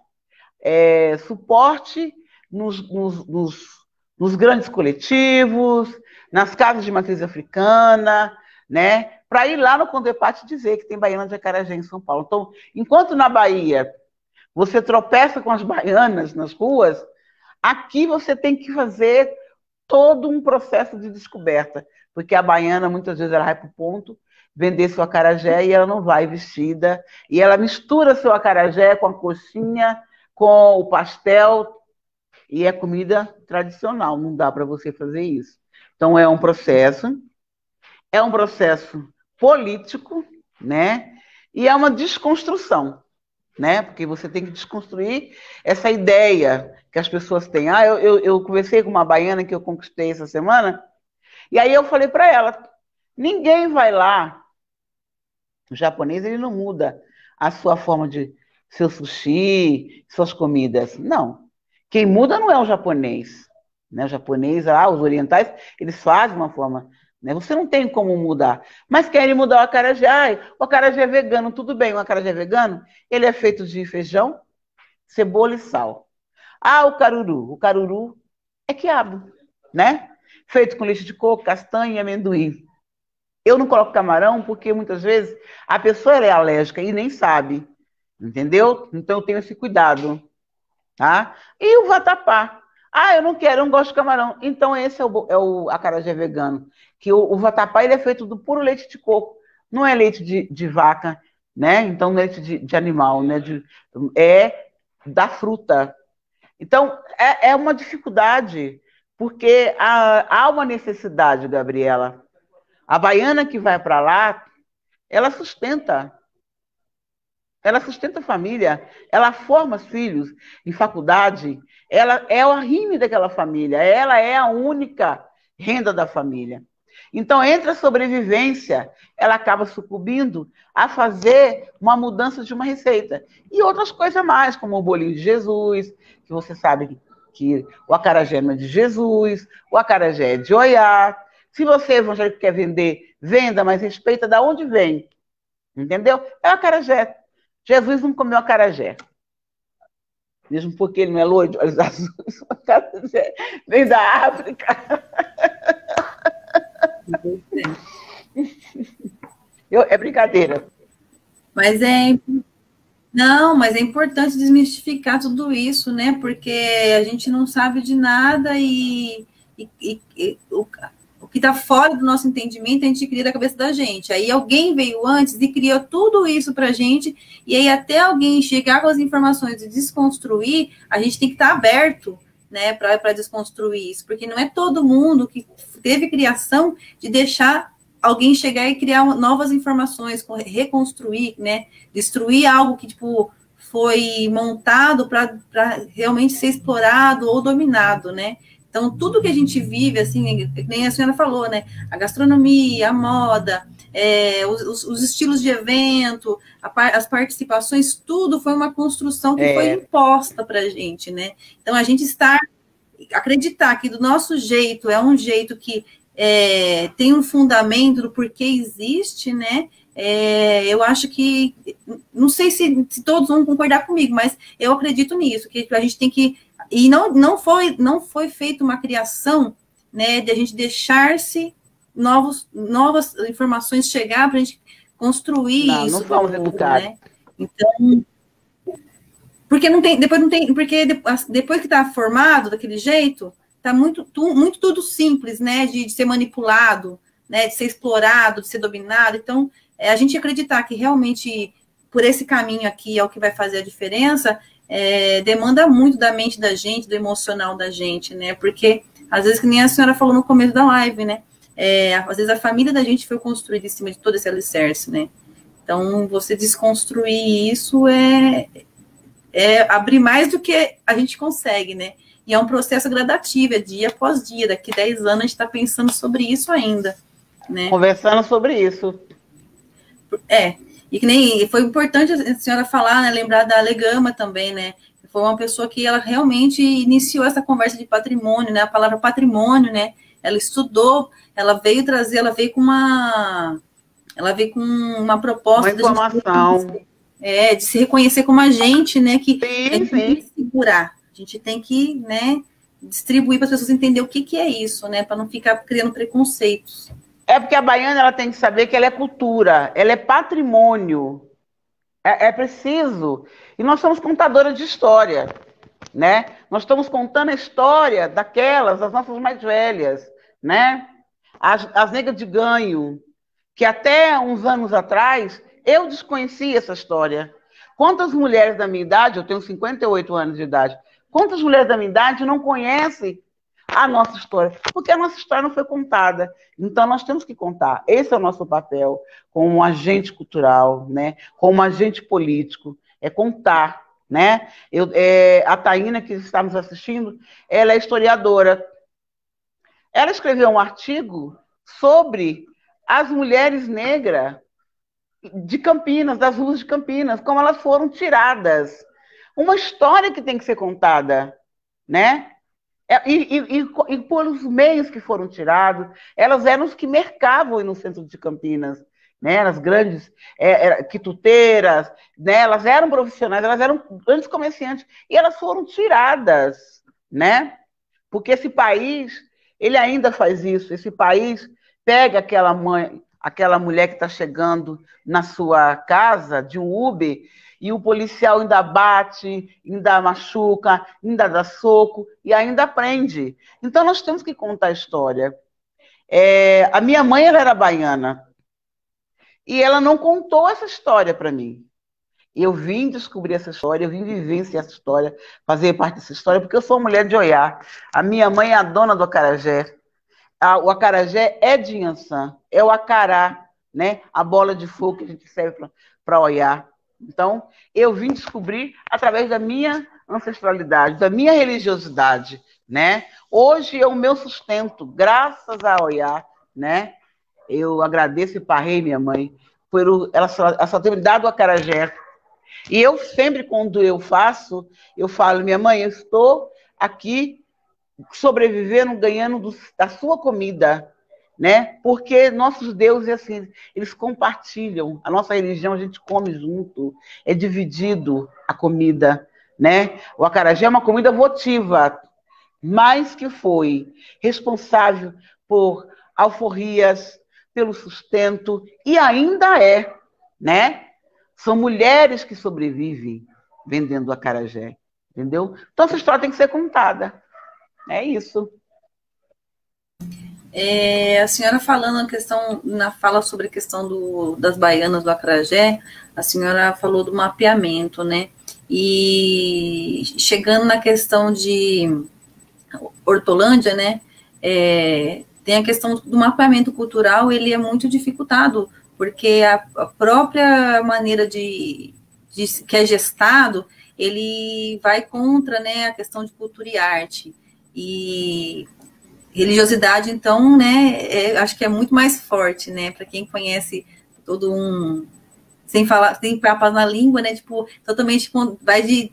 suporte nos grandes coletivos, nas casas de matriz africana, né? Para ir lá no Condepate dizer que tem baiana de acarajé em São Paulo. Então, enquanto na Bahia você tropeça com as baianas nas ruas, aqui você tem que fazer todo um processo de descoberta, porque a baiana, muitas vezes, ela vai para o ponto, vender seu acarajé e ela não vai vestida, e ela mistura seu acarajé com a coxinha, com o pastel, e é comida tradicional, não dá para você fazer isso. Então, é um processo político, né? E é uma desconstrução, né? Porque você tem que desconstruir essa ideia que as pessoas têm. Eu conversei com uma baiana que eu conquistei essa semana, E aí eu falei para ela, ninguém vai lá, o japonês ele não muda a sua forma de seu sushi, suas comidas, não. Quem muda não é o japonês, né? O japonês, os orientais, eles fazem uma forma, né? Você não tem como mudar, mas querem mudar o acarajé. O acarajé é vegano, tudo bem, o acarajé é vegano, ele é feito de feijão, cebola e sal. O caruru é quiabo, né? Feito com leite de coco, castanha e amendoim. Eu não coloco camarão porque muitas vezes a pessoa é alérgica e nem sabe, entendeu? Então eu tenho esse cuidado, tá? E o vatapá. Eu não quero, eu não gosto de camarão. Então esse é o acarajé vegano, que o vatapá ele é feito do puro leite de coco, não é leite de vaca, né? Então leite de animal, né? É da fruta. Então é uma dificuldade, porque há uma necessidade, Gabriela. A baiana que vai para lá, ela sustenta. Ela sustenta a família, ela forma os filhos em faculdade, ela é o arrime daquela família, ela é a única renda da família. Então, entre a sobrevivência, ela acaba sucumbindo a fazer uma mudança de uma receita. E outras coisas mais, como o bolinho de Jesus, que você sabe que o acarajé não é de Jesus, o acarajé é de Oiá. Se você, evangélico, quer vender, venda, mas respeita de onde vem. Entendeu? É o acarajé. Jesus não comeu acarajé. Mesmo porque ele não é loiro de olhos azuis. O acarajé vem da África. É brincadeira. Mas é importante desmistificar tudo isso, né? Porque a gente não sabe de nada e o que está fora do nosso entendimento, a gente cria da cabeça da gente. Aí alguém veio antes e criou tudo isso para a gente, e aí até alguém chegar com as informações e desconstruir, a gente tem que estar aberto, né, para desconstruir isso, porque não é todo mundo que teve criação de deixar alguém chegar e criar novas informações, reconstruir, né, destruir algo que, tipo, foi montado para realmente ser explorado ou dominado, né? Então, tudo que a gente vive, assim, nem a senhora falou, né? A gastronomia, a moda, os estilos de evento, as participações, tudo foi uma construção que foi imposta para a gente, né? Então, a gente acreditar que do nosso jeito é um jeito que tem um fundamento do porquê existe, né? Eu acho que, não sei se todos vão concordar comigo, mas eu acredito nisso, que a gente tem que. E não foi feita uma criação, né, de a gente deixar-se novas informações chegar para a gente construir isso. Não fomos educados. Né? Então, porque depois que está formado daquele jeito, está muito tudo simples, né, de ser manipulado, né, de ser explorado, de ser dominado. Então, a gente acreditar que realmente por esse caminho aqui é o que vai fazer a diferença, demanda muito da mente da gente, do emocional da gente, né? Porque, às vezes, que nem a senhora falou no começo da live, né? Às vezes a família da gente foi construída em cima de todo esse alicerce, né? Então, você desconstruir isso é abrir mais do que a gente consegue, né? E é um processo gradativo, é dia após dia. Daqui 10 anos a gente está pensando sobre isso ainda, né? Conversando sobre isso. E que nem foi importante a senhora falar, né, lembrar da Legama também, né? Foi uma pessoa que ela realmente iniciou essa conversa de patrimônio, né? A palavra patrimônio, né? Ela estudou, ela veio com uma proposta, uma informação, de se reconhecer como agente, né? Que sim. Tem que segurar. A gente tem que, né, distribuir para as pessoas entenderem o que é isso, né? Para não ficar criando preconceitos. É porque a baiana ela tem que saber que ela é cultura, ela é patrimônio. É preciso. E nós somos contadoras de história, né? Nós estamos contando a história das nossas mais velhas, né? As negras de ganho, que até uns anos atrás eu desconhecia essa história. Quantas mulheres da minha idade, eu tenho 58 anos de idade, quantas mulheres da minha idade não conhecem a nossa história? Porque a nossa história não foi contada. Então, nós temos que contar. Esse é o nosso papel como um agente cultural, né? Como um agente político, é contar, né? A Taína, que está nos assistindo, ela é historiadora. Ela escreveu um artigo sobre as mulheres negras de Campinas, das ruas de Campinas, como elas foram tiradas. Uma história que tem que ser contada, né? E pelos meios que foram tirados, elas eram os que mercavam no centro de Campinas, né? As grandes quituteiras, né? Elas eram profissionais, elas eram grandes comerciantes, e elas foram tiradas, né? Porque esse país, ele ainda faz isso. Esse país pega aquela mãe, aquela mulher que está chegando na sua casa de um Uber, e o policial ainda bate, ainda machuca, ainda dá soco e ainda prende. Então nós temos que contar a história. A minha mãe, ela era baiana, e ela não contou essa história para mim. Eu vim descobrir essa história, eu vim vivenciar essa história, fazer parte dessa história, porque eu sou mulher de Oiá. A minha mãe é a dona do acarajé. O acarajé é de Inhaçã, é o acará, né? A bola de fogo que a gente serve para Oiá. Então, eu vim descobrir através da minha ancestralidade, da minha religiosidade, né? Hoje é o meu sustento, graças a Oiá, né? Eu agradeço e parrei minha mãe por ela só ter me dado o acarajé. E eu sempre, quando eu faço, eu falo, minha mãe, eu estou aqui sobrevivendo, ganhando da sua comida, né? Porque nossos deuses, assim, eles compartilham. A nossa religião, a gente come junto, é dividido a comida, né? O acarajé é uma comida votiva, mas que foi responsável por alforrias, pelo sustento, e ainda é, né? São mulheres que sobrevivem vendendo acarajé, entendeu? Então essa história tem que ser contada. É isso. A senhora falando na fala sobre a questão das baianas do acarajé, a senhora falou do mapeamento, né? E chegando na questão de Hortolândia, né? Tem a questão do mapeamento cultural, ele é muito dificultado, porque a própria maneira que é gestado, ele vai contra, né, a questão de cultura e arte. E religiosidade, então, né, acho que é muito mais forte, né, para quem conhece todo sem falar, sem papas na língua, né, tipo, totalmente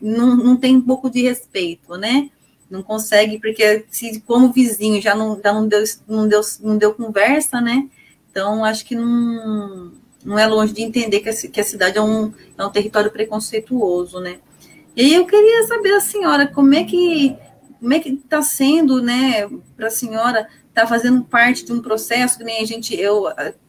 não tem um pouco de respeito, né, não consegue, porque se como vizinho já não deu conversa, né, então acho que não é longe de entender que a cidade é um território preconceituoso, né. E aí eu queria saber da senhora, como é que está sendo, né, para a senhora estar fazendo parte de um processo que nem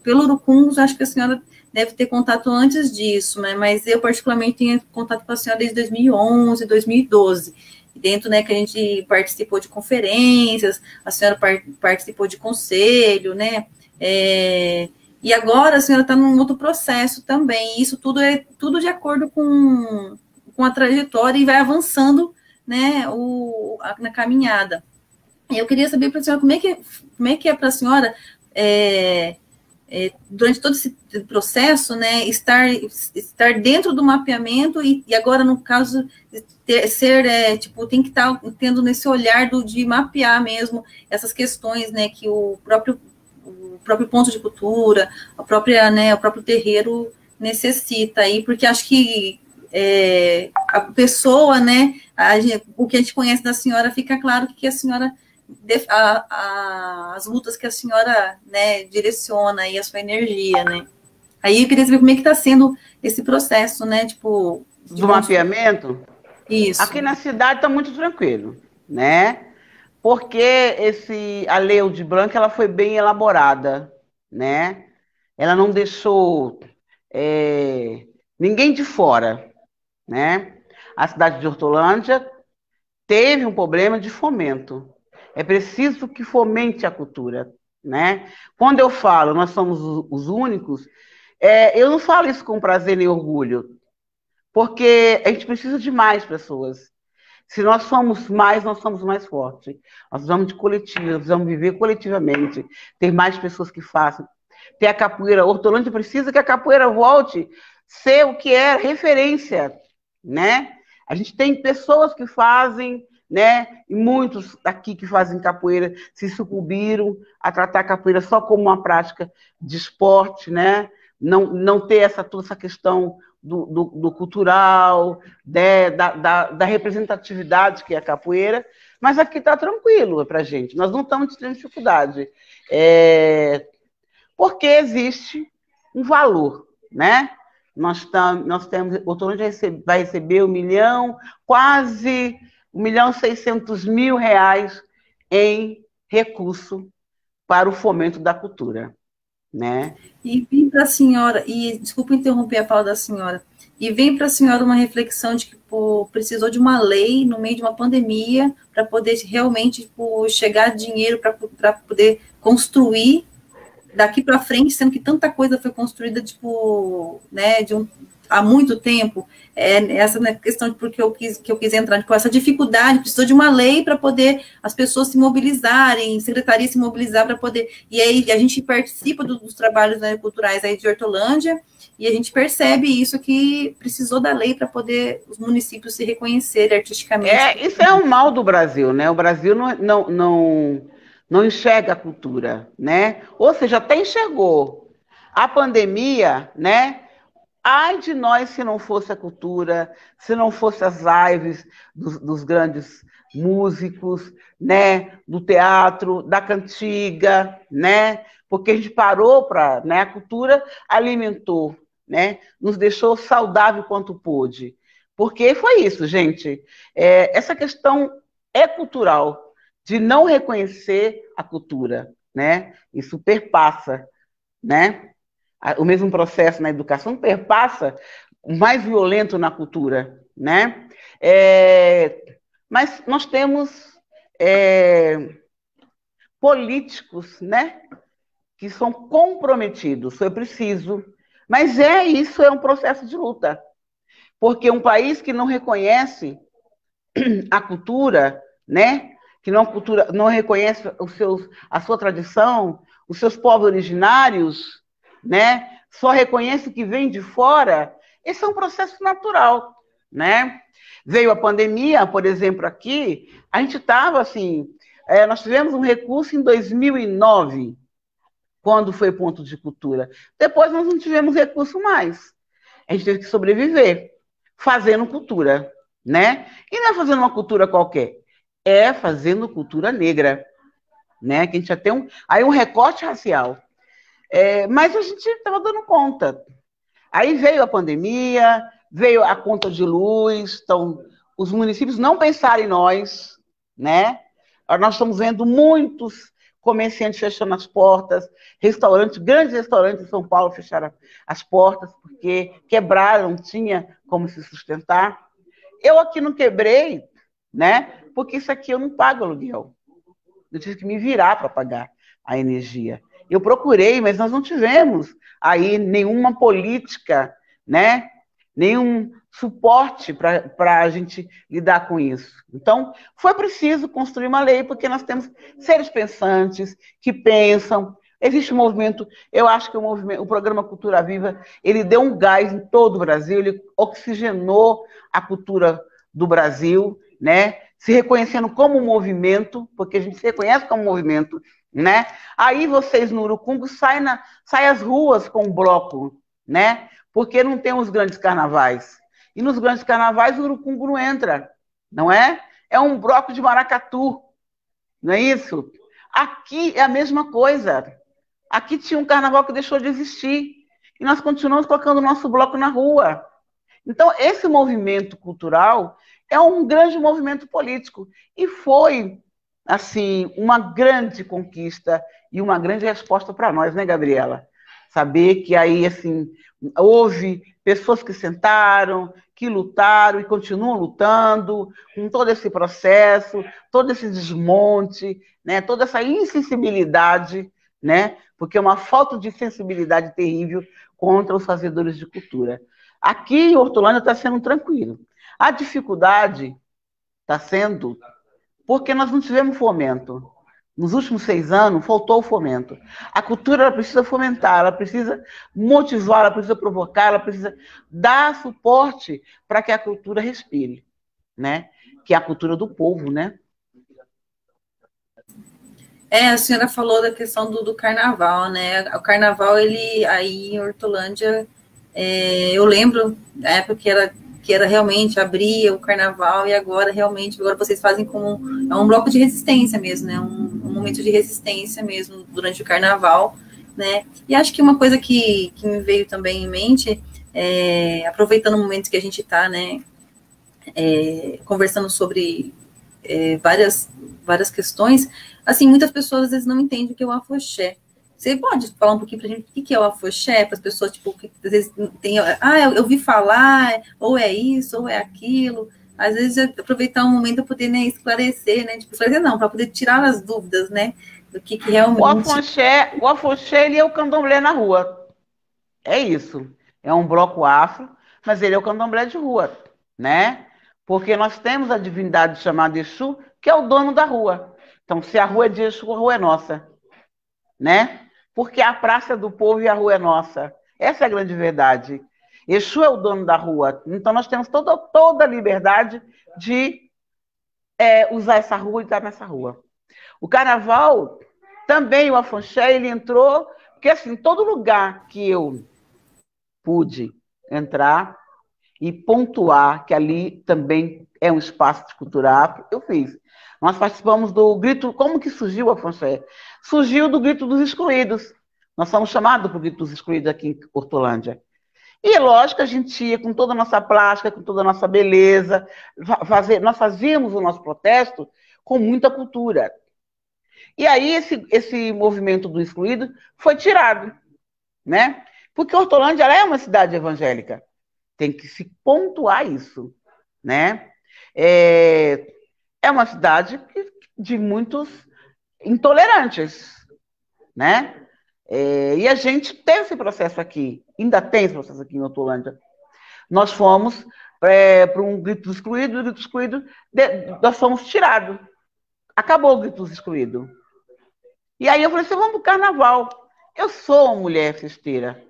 pelo Urucums, acho que a senhora deve ter contato antes disso, né, mas eu particularmente tenho contato com a senhora desde 2011, 2012, dentro, né, que a gente participou de conferências, a senhora participou de conselho, né, e agora a senhora está num outro processo também, isso tudo é tudo de acordo com a trajetória e vai avançando, né, na caminhada. Eu queria saber para a senhora como é que é para a senhora, durante todo esse processo, né, estar dentro do mapeamento e agora, no caso, tem que estar tendo nesse olhar de mapear mesmo essas questões, né, que o próprio ponto de cultura, o próprio terreiro necessita aí, porque acho que a pessoa, né, o que a gente conhece da senhora, fica claro que a senhora, as lutas que a senhora, né, direciona aí a sua energia, né. Aí eu queria saber como é que está sendo esse processo, né, tipo... Do mapeamento? Isso. Aqui na cidade está muito tranquilo, né, porque a Lei de Blanc, ela foi bem elaborada, né, ela não deixou ninguém de fora, né? A cidade de Hortolândia teve um problema de fomento. É preciso que fomente a cultura, né? Quando eu falo nós somos os únicos, eu não falo isso com prazer nem orgulho, porque a gente precisa de mais pessoas. Se nós somos mais, nós somos mais fortes. Nós vamos de coletivo, nós vamos viver coletivamente, ter mais pessoas que façam. Ter a capoeira. Hortolândia precisa que a capoeira volte ser o que é referência, né? A gente tem pessoas que fazem né? E muitos aqui que fazem capoeira se sucumbiram a tratar a capoeira só como uma prática de esporte, né? Não ter toda essa questão do cultural, né? Da representatividade que é a capoeira, mas aqui está tranquilo para a gente, nós não estamos tendo dificuldade, porque existe um valor, né? Nós temos, o Hortolândia vai receber 1 milhão, quase 1.600.000 reais em recurso para o fomento da cultura, né? E vem para a senhora, e desculpa interromper a fala da senhora, e vem para a senhora uma reflexão de que precisou de uma lei no meio de uma pandemia para poder realmente chegar dinheiro para poder construir daqui para frente, sendo que tanta coisa foi construída, né, há muito tempo. Essa é a questão porque eu quis entrar, essa dificuldade, precisou de uma lei para poder as pessoas se mobilizarem, secretaria se mobilizar para poder, e aí a gente participa dos trabalhos, né, culturais aí de Hortolândia, e a gente percebe isso, que precisou da lei para poder os municípios se reconhecerem artisticamente. Isso é um mal do Brasil, né? O Brasil não enxerga a cultura, né? Ou seja, até enxergou. A pandemia, né? Ai de nós se não fosse a cultura, se não fosse as lives dos grandes músicos, né? Do teatro, da cantiga, né? Porque a gente parou para, né? A cultura alimentou, né? Nos deixou saudável quanto pôde. Porque foi isso, gente. Essa questão é cultural, de não reconhecer a cultura, né? Isso perpassa, né? O mesmo processo na educação perpassa o mais violento na cultura, né? Mas nós temos políticos, né? Que são comprometidos, foi preciso. Mas isso é um processo de luta. Porque um país que não reconhece a cultura, né? Que não reconhece a sua tradição, os seus povos originários, né? Só reconhece o que vem de fora, esse é um processo natural, né? Veio a pandemia, por exemplo, aqui, a gente estava assim, nós tivemos um recurso em 2009, quando foi ponto de cultura. Depois nós não tivemos recurso mais. A gente teve que sobreviver fazendo cultura, né? E não é fazendo uma cultura qualquer, é fazendo cultura negra, né? Que a gente já tem um recorte racial. Mas a gente estava dando conta. Aí veio a pandemia, veio a conta de luz, então os municípios não pensaram em nós, né? Nós estamos vendo muitos comerciantes fechando as portas, grandes restaurantes em São Paulo fecharam as portas porque quebraram, não tinha como se sustentar. Eu aqui não quebrei, né? Porque isso aqui eu não pago aluguel. Eu tive que me virar para pagar a energia. Eu procurei, mas nós não tivemos aí nenhuma política, né? Nenhum suporte para a gente lidar com isso. Então, foi preciso construir uma lei, porque nós temos seres pensantes que pensam. Existe um movimento, eu acho que o programa Cultura Viva, ele deu um gás em todo o Brasil, ele oxigenou a cultura do Brasil, né? Se reconhecendo como um movimento, porque a gente se reconhece como um movimento, né? Aí vocês no Urucungu saem às ruas com um bloco, né? Porque não tem os grandes carnavais. E nos grandes carnavais o Urucungu não entra, não é? É um bloco de maracatu, não é isso? Aqui é a mesma coisa. Aqui tinha um carnaval que deixou de existir. E nós continuamos colocando o nosso bloco na rua. Então, esse movimento cultural é um grande movimento político. E foi, assim, uma grande conquista e uma grande resposta para nós, né, Gabriela? Saber que aí, assim, houve pessoas que sentaram, que lutaram e continuam lutando com todo esse processo, todo esse desmonte, né, toda essa insensibilidade, né, porque é uma falta de sensibilidade terrível contra os fazedores de cultura. Aqui em Hortolândia está sendo tranquilo. A dificuldade está sendo porque nós não tivemos fomento. Nos últimos 6 anos, faltou o fomento. A cultura ela precisa fomentar, ela precisa motivar, ela precisa provocar, ela precisa dar suporte para que a cultura respire, né? que é a cultura do povo, né? A senhora falou da questão do carnaval, né? O carnaval, ele aí em Hortolândia, eu lembro da época que era realmente, abria o carnaval, e agora realmente, agora vocês fazem como um bloco de resistência mesmo, né? Um momento de resistência mesmo durante o carnaval, né? E acho que uma coisa que me veio também em mente, aproveitando o momento que a gente está, né, conversando sobre várias questões, assim, muitas pessoas às vezes não entendem o que é o afoxé. Você pode falar um pouquinho pra gente o que é o afoxé, para as pessoas, tipo, que às vezes tem, eu ouvi falar, ou é isso, ou é aquilo. Às vezes aproveitar um momento para poder, né, esclarecer, né? Tipo, esclarecer não, para poder tirar as dúvidas, né? Do que realmente. O afoxé, ele é o candomblé na rua. É isso. É um bloco afro, mas ele é o candomblé de rua, né? Porque nós temos a divindade chamada Exu, que é o dono da rua. Então, se a rua é de Exu, a rua é nossa, né? Porque a praça é do povo e a rua é nossa. Essa é a grande verdade. Exu é o dono da rua. Então, nós temos toda a liberdade de usar essa rua e estar nessa rua. O carnaval, também o afonxé, ele entrou, porque assim, todo lugar que eu pude entrar e pontuar que ali também é um espaço de cultura afro, eu fiz. Nós participamos do grito, como que surgiu o afonxé? Surgiu do grito dos excluídos. Nós somos chamados para o grito dos excluídos aqui em Hortolândia. E é lógico, a gente ia com toda a nossa plástica, com toda a nossa beleza, nós fazíamos o nosso protesto com muita cultura. E aí esse movimento do excluído foi tirado, né? Porque Hortolândia é uma cidade evangélica. Tem que se pontuar isso, né? É uma cidade de muitos intolerantes, né? E a gente teve esse processo aqui, ainda tem esse processo aqui em Hortolândia. Nós fomos para um grito dos excluídos, o grito dos excluídos, nós fomos tirados. Acabou o grito dos excluídos. E aí eu falei assim, vamos para o carnaval. Eu sou uma mulher festeira.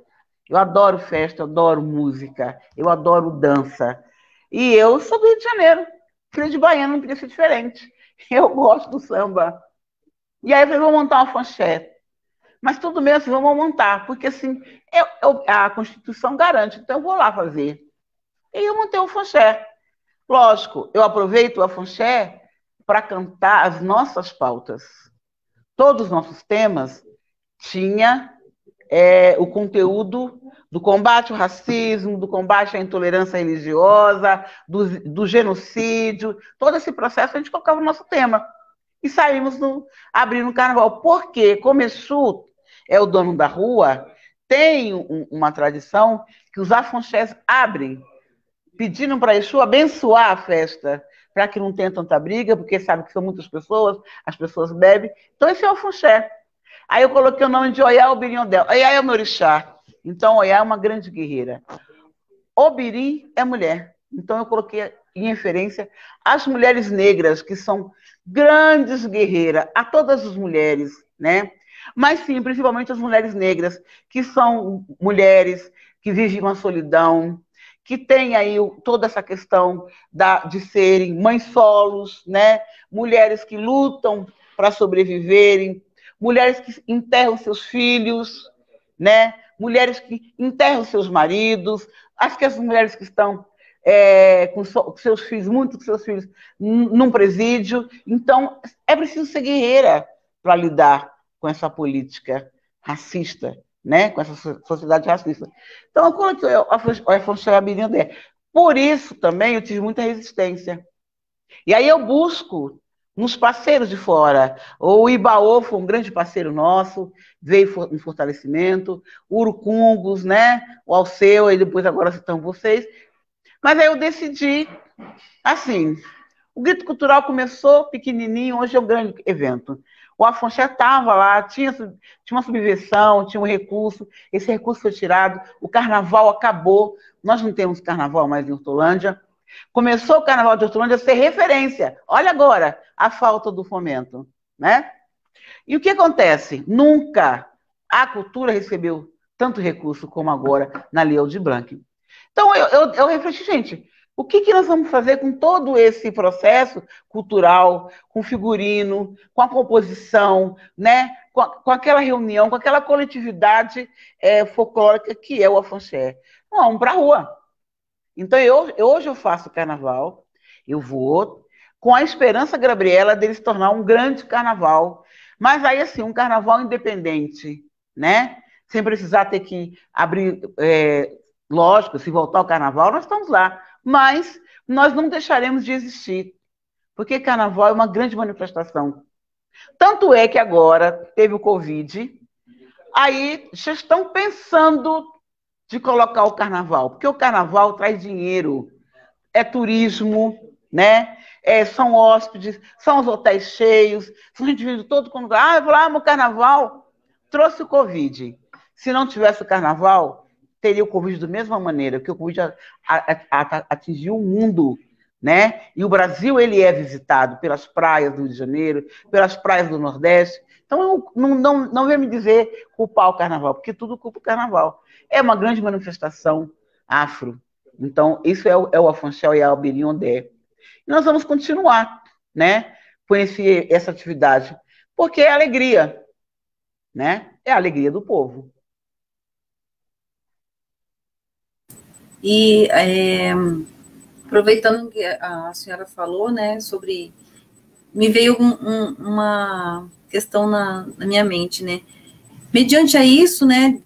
Eu adoro festa, eu adoro música, eu adoro dança. E eu sou do Rio de Janeiro. Filha de baiano, não podia ser diferente. Eu gosto do samba. E aí eu falei, vamos montar uma fanchete. Mas tudo bem, assim, vamos montar, porque assim, a Constituição garante, então eu vou lá fazer. E eu montei o fanché. Lógico, eu aproveito o fanché para cantar as nossas pautas. Todos os nossos temas tinha o conteúdo do combate ao racismo, do combate à intolerância religiosa, do genocídio, todo esse processo a gente colocava no nosso tema. E saímos abrindo o carnaval. Porque, como Exu é o dono da rua, tem uma tradição que os afonxés abrem, pedindo para Exu abençoar a festa, para que não tenha tanta briga, porque sabe que são muitas pessoas, as pessoas bebem. Então, esse é o afonxé. Aí eu coloquei o nome de Oyá Obirindel. Oyá é o meu orixá. Então, Oyá é uma grande guerreira. Obirim é mulher. Então, eu coloquei em referência às mulheres negras, que são grandes guerreiras, a todas as mulheres, né? Mas sim, principalmente as mulheres negras, que são mulheres que vivem uma solidão, que têm aí toda essa questão de serem mães solos, né? Mulheres que lutam para sobreviverem, mulheres que enterram seus filhos, né? Mulheres que enterram seus maridos, acho que as mulheres que estão com seus filhos, muitos seus filhos, num presídio. Então, é preciso ser guerreira para lidar com essa política racista, né? Com essa sociedade racista. Então, eu coloquei o Afonso Abirindé. Por isso, também, eu tive muita resistência. E aí eu busco nos parceiros de fora. O Ibaô foi um grande parceiro nosso, veio em fortalecimento, o Urucungos, né? O Alceu, e depois agora estão vocês. Mas aí eu decidi, assim, o Grito Cultural começou pequenininho, hoje é um grande evento. O Afonso estava lá, tinha uma subversão, tinha um recurso, esse recurso foi tirado, o carnaval acabou, nós não temos carnaval mais em Hortolândia. Começou o carnaval de Hortolândia a ser referência. Olha agora a falta do fomento, né? E o que acontece? Nunca a cultura recebeu tanto recurso como agora na Lei Aldir Blanc. Então, eu refleti, gente, O que nós vamos fazer com todo esse processo cultural, com o figurino, com a composição, né? Com aquela reunião, com aquela coletividade folclórica que é o afonxé? Não, vamos para a rua. Então, hoje eu faço carnaval, eu vou, com a esperança, Gabriela, dele se tornar um grande carnaval. Mas aí, assim, um carnaval independente, né? Sem precisar ter que abrir, lógico, se voltar ao carnaval, nós estamos lá. Mas nós não deixaremos de existir, porque carnaval é uma grande manifestação. Tanto é que agora teve o Covid, aí já estão pensando de colocar o carnaval, porque o carnaval traz dinheiro, é turismo, né? São hóspedes, são os hotéis cheios, são indivíduos todo quando eu vou lá no carnaval, trouxe o Covid. Se não tivesse o carnaval, teria o Covid da mesma maneira, porque o Covid atingiu o mundo, né? E o Brasil, ele é visitado pelas praias do Rio de Janeiro, pelas praias do Nordeste. Então, não venha me dizer culpar o carnaval, porque tudo culpa o carnaval. É uma grande manifestação afro. Então, isso é o afonxé e a alberiondé. E nós vamos continuar, né, com essa atividade, porque é alegria, né? É a alegria do povo. E aproveitando que a senhora falou, né, sobre... Me veio uma questão na minha mente, né? Mediante a isso, né,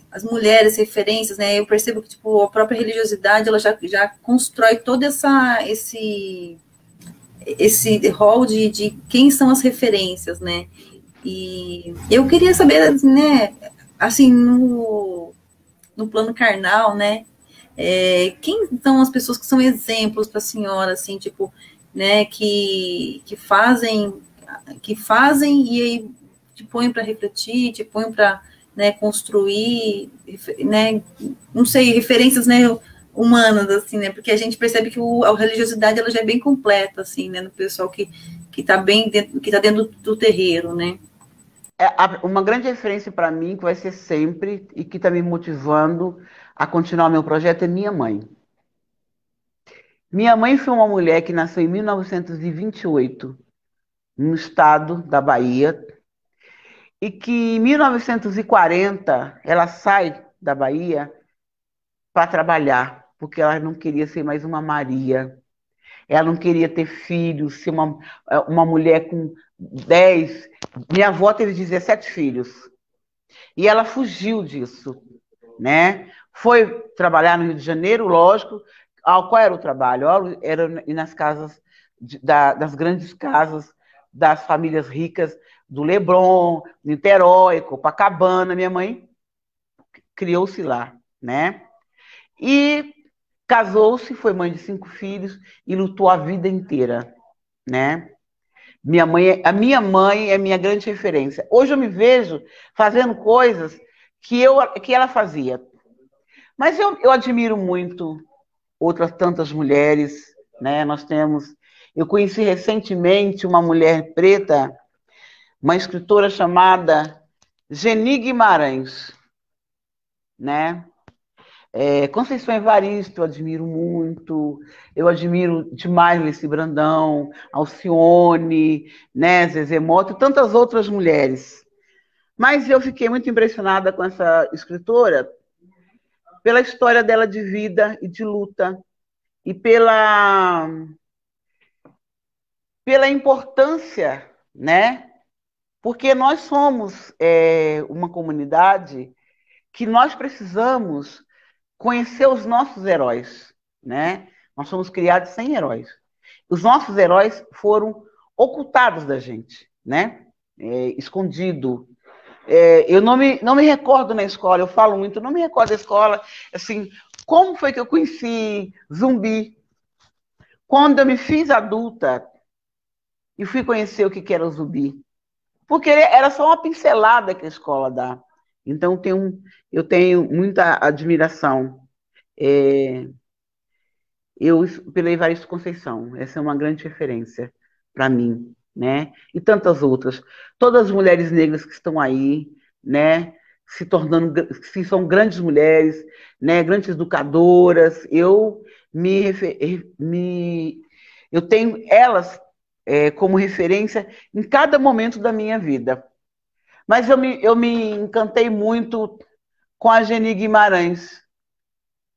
as mulheres, referências, né, eu percebo que, tipo, a própria religiosidade, ela já constrói todo esse rol de quem são as referências, né? E eu queria saber, né, assim, no plano carnal, né, quem são as pessoas que são exemplos para a senhora, assim, tipo, né, que fazem e aí te põem para refletir, te põem para, né, construir, né, não sei, referências, né, humanas, assim, né, porque a gente percebe que a religiosidade, ela já é bem completa, assim, né, no pessoal que está bem dentro, que está dentro do terreiro, né. Uma grande referência para mim, que vai ser sempre, e que está me motivando a continuar o meu projeto, é minha mãe. Minha mãe foi uma mulher que nasceu em 1928, no estado da Bahia, e que em 1940 ela sai da Bahia para trabalhar, porque ela não queria ser mais uma Maria. Ela não queria ter filhos, ser uma mulher com 10. Minha avó teve 17 filhos. E ela fugiu disso, né? Foi trabalhar no Rio de Janeiro, lógico. Qual era o trabalho? Era ir nas casas, das grandes casas das famílias ricas do Leblon, Niterói, Copacabana. Minha mãe criou-se lá, né? E casou-se, foi mãe de 5 filhos e lutou a vida inteira, né? A minha mãe é minha grande referência. Hoje eu me vejo fazendo coisas que ela fazia. Mas eu admiro muito outras tantas mulheres, né? Eu conheci recentemente uma mulher preta, uma escritora chamada Geni Guimarães, né? Conceição Evaristo, eu admiro muito, eu admiro demais Leci Brandão, Alcione, né, Zezé Mota e tantas outras mulheres. Mas eu fiquei muito impressionada com essa escritora pela história dela de vida e de luta e pela importância, né? Porque nós somos uma comunidade que nós precisamos conhecer os nossos heróis, né? Nós somos criados sem heróis. Os nossos heróis foram ocultados da gente, né? Escondido. Eu não me recordo na escola, eu falo muito, não me recordo da escola, assim, como foi que eu conheci Zumbi? Quando eu me fiz adulta e fui conhecer o que era o Zumbi. Porque era só uma pincelada que a escola dá. Então, eu tenho muita admiração pela Evaristo Conceição. Essa é uma grande referência para mim, né? E tantas outras. Todas as mulheres negras que estão aí, né? Se são grandes mulheres, né? Grandes educadoras. eu tenho elas como referência em cada momento da minha vida. Mas eu me encantei muito com a Geni Guimarães,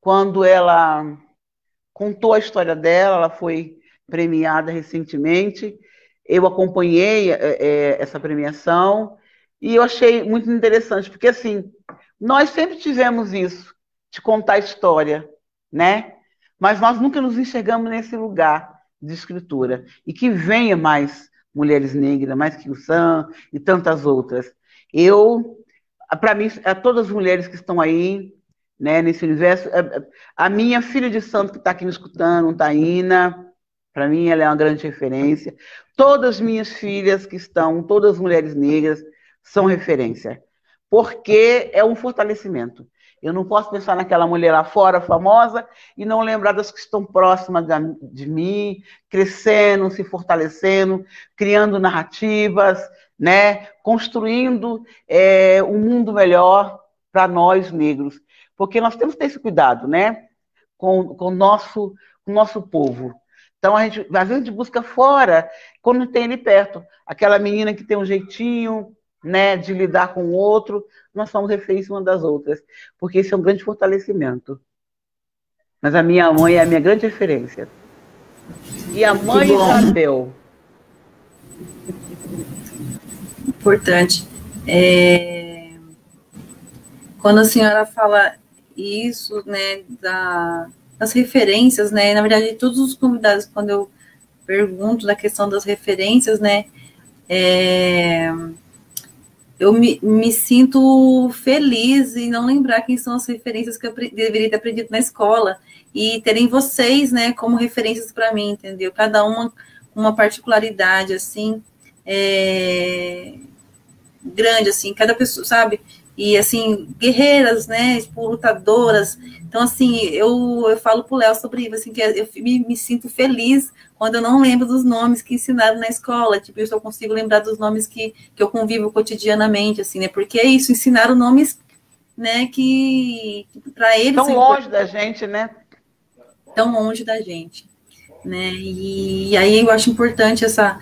quando ela contou a história dela, ela foi premiada recentemente, eu acompanhei essa premiação e eu achei muito interessante, porque assim, nós sempre tivemos isso, de contar história, né? Mas nós nunca nos enxergamos nesse lugar de escritura. E que venha mais mulheres negras, mais que o Sam e tantas outras. Para mim, a todas as mulheres que estão aí, né, nesse universo, a minha filha de santo que está aqui me escutando, Taína, para mim ela é uma grande referência. Todas as minhas filhas que estão, todas as mulheres negras, são referência, porque é um fortalecimento. Eu não posso pensar naquela mulher lá fora, famosa, e não lembrar das que estão próximas de mim, crescendo, se fortalecendo, criando narrativas, né? Construindo um mundo melhor para nós negros. Porque nós temos que ter esse cuidado, né? Com o nosso povo. Então, às vezes a gente busca fora, quando não tem ele perto. Aquela menina que tem um jeitinho, né, de lidar com o outro, nós somos referência uma das outras, porque isso é um grande fortalecimento. Mas a minha mãe é a minha grande referência. E a mãe Isabel. Importante. Quando a senhora fala isso, né, das referências, né, na verdade, todos os convidados, quando eu pergunto da questão das referências, né, eu me sinto feliz em não lembrar quem são as referências que eu deveria ter aprendido na escola e terem vocês, né, como referências para mim, entendeu? Cada uma particularidade, assim, grande, assim, cada pessoa, sabe? E, assim, guerreiras, né, tipo, lutadoras. Então, assim, eu falo pro Léo sobre isso, assim, que eu me sinto feliz quando eu não lembro dos nomes que ensinaram na escola. Tipo, eu só consigo lembrar dos nomes que eu convivo cotidianamente, assim, né? Porque é isso, ensinaram nomes, né, que para eles... Tão longe da gente, né? Tão longe da gente, né? E aí eu acho importante essa...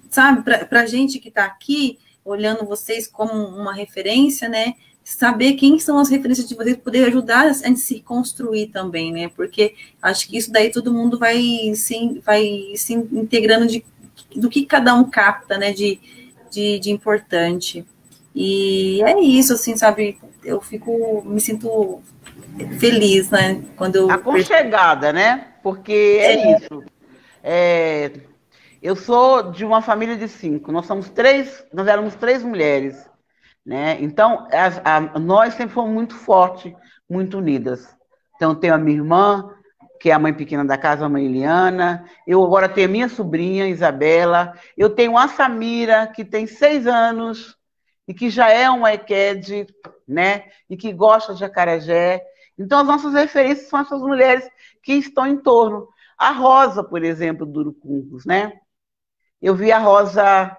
sabe, para a gente que está aqui, olhando vocês como uma referência, né? Saber quem são as referências de vocês, poder ajudar a gente se construir também, né? Porque acho que isso daí todo mundo vai se integrando do que cada um capta, né? De importante. E é isso, assim, sabe? Eu me sinto feliz, né? Quando eu aconchegada, né? Porque é isso. Eu sou de uma família de 5. Nós éramos 3 mulheres, né? Então, nós sempre fomos muito fortes, muito unidas. Então, eu tenho a minha irmã, que é a mãe pequena da casa, a mãe Eliana. Eu agora tenho a minha sobrinha, Isabela. Eu tenho a Samira, que tem 6 anos e que já é uma EQUED, né? E que gosta de acarajé. Então, as nossas referências são essas mulheres que estão em torno. A Rosa, por exemplo, do Urucungos, né? Eu vi a Rosa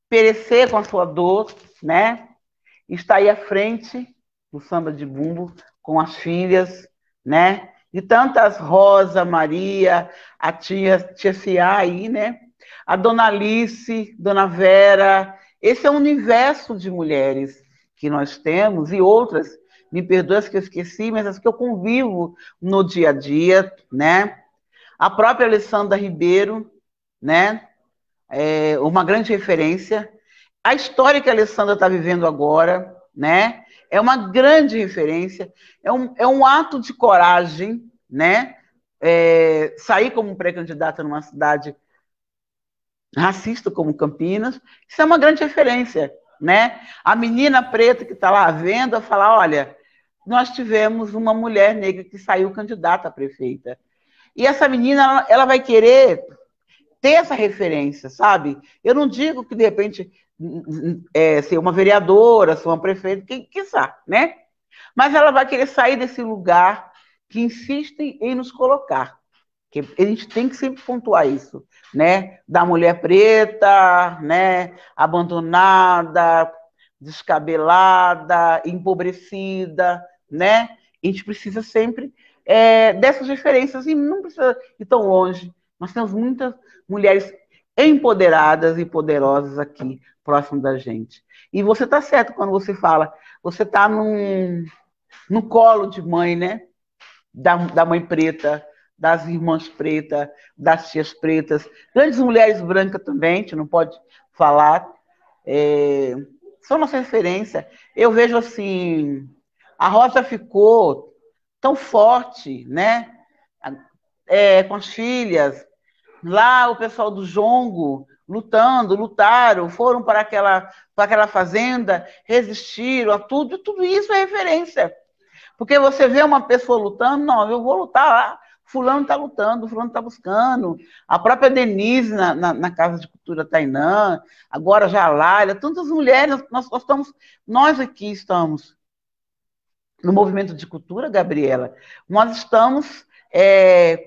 perecer com a sua dor, né? Está aí à frente do samba de bumbo com as filhas, né? E tantas Rosa, Maria, a tia Ciá aí, né? A Dona Alice, Dona Vera. Esse é o universo de mulheres que nós temos e outras, me perdoe as que eu esqueci, mas as que eu convivo no dia a dia, né? A própria Alessandra Ribeiro, né? Uma grande referência. A história que a Alessandra está vivendo agora, né? É uma grande referência. É um ato de coragem, né? Sair como pré-candidata numa cidade racista como Campinas, isso é uma grande referência, né? A menina preta que está lá vendo, falar, olha, nós tivemos uma mulher negra que saiu candidata a prefeita. E essa menina, ela vai querer ter essa referência, sabe? Eu não digo que, de repente, ser uma vereadora, ser uma prefeita, quem sabe, né? Mas ela vai querer sair desse lugar que insiste em nos colocar. Que a gente tem que sempre pontuar isso, né? Da mulher preta, né? Abandonada, descabelada, empobrecida, né? A gente precisa sempre dessas referências, e não precisa ir tão longe. Nós temos muitas mulheres empoderadas e poderosas aqui, próximo da gente. E você está certo quando você fala, você está no colo de mãe, né? Da mãe preta, das irmãs pretas, das tias pretas, grandes mulheres brancas também, a gente não pode falar, são nossa referência. Eu vejo assim, a Rosa ficou tão forte, né? Com as filhas, lá o pessoal do Jongo lutaram, foram para aquela fazenda, resistiram a tudo isso é referência. Porque você vê uma pessoa lutando, não, eu vou lutar lá, fulano está lutando, fulano está buscando. A própria Denise na Casa de Cultura Tainã, agora Jalália, tantas mulheres, nós aqui estamos no movimento de cultura, Gabriela, nós estamos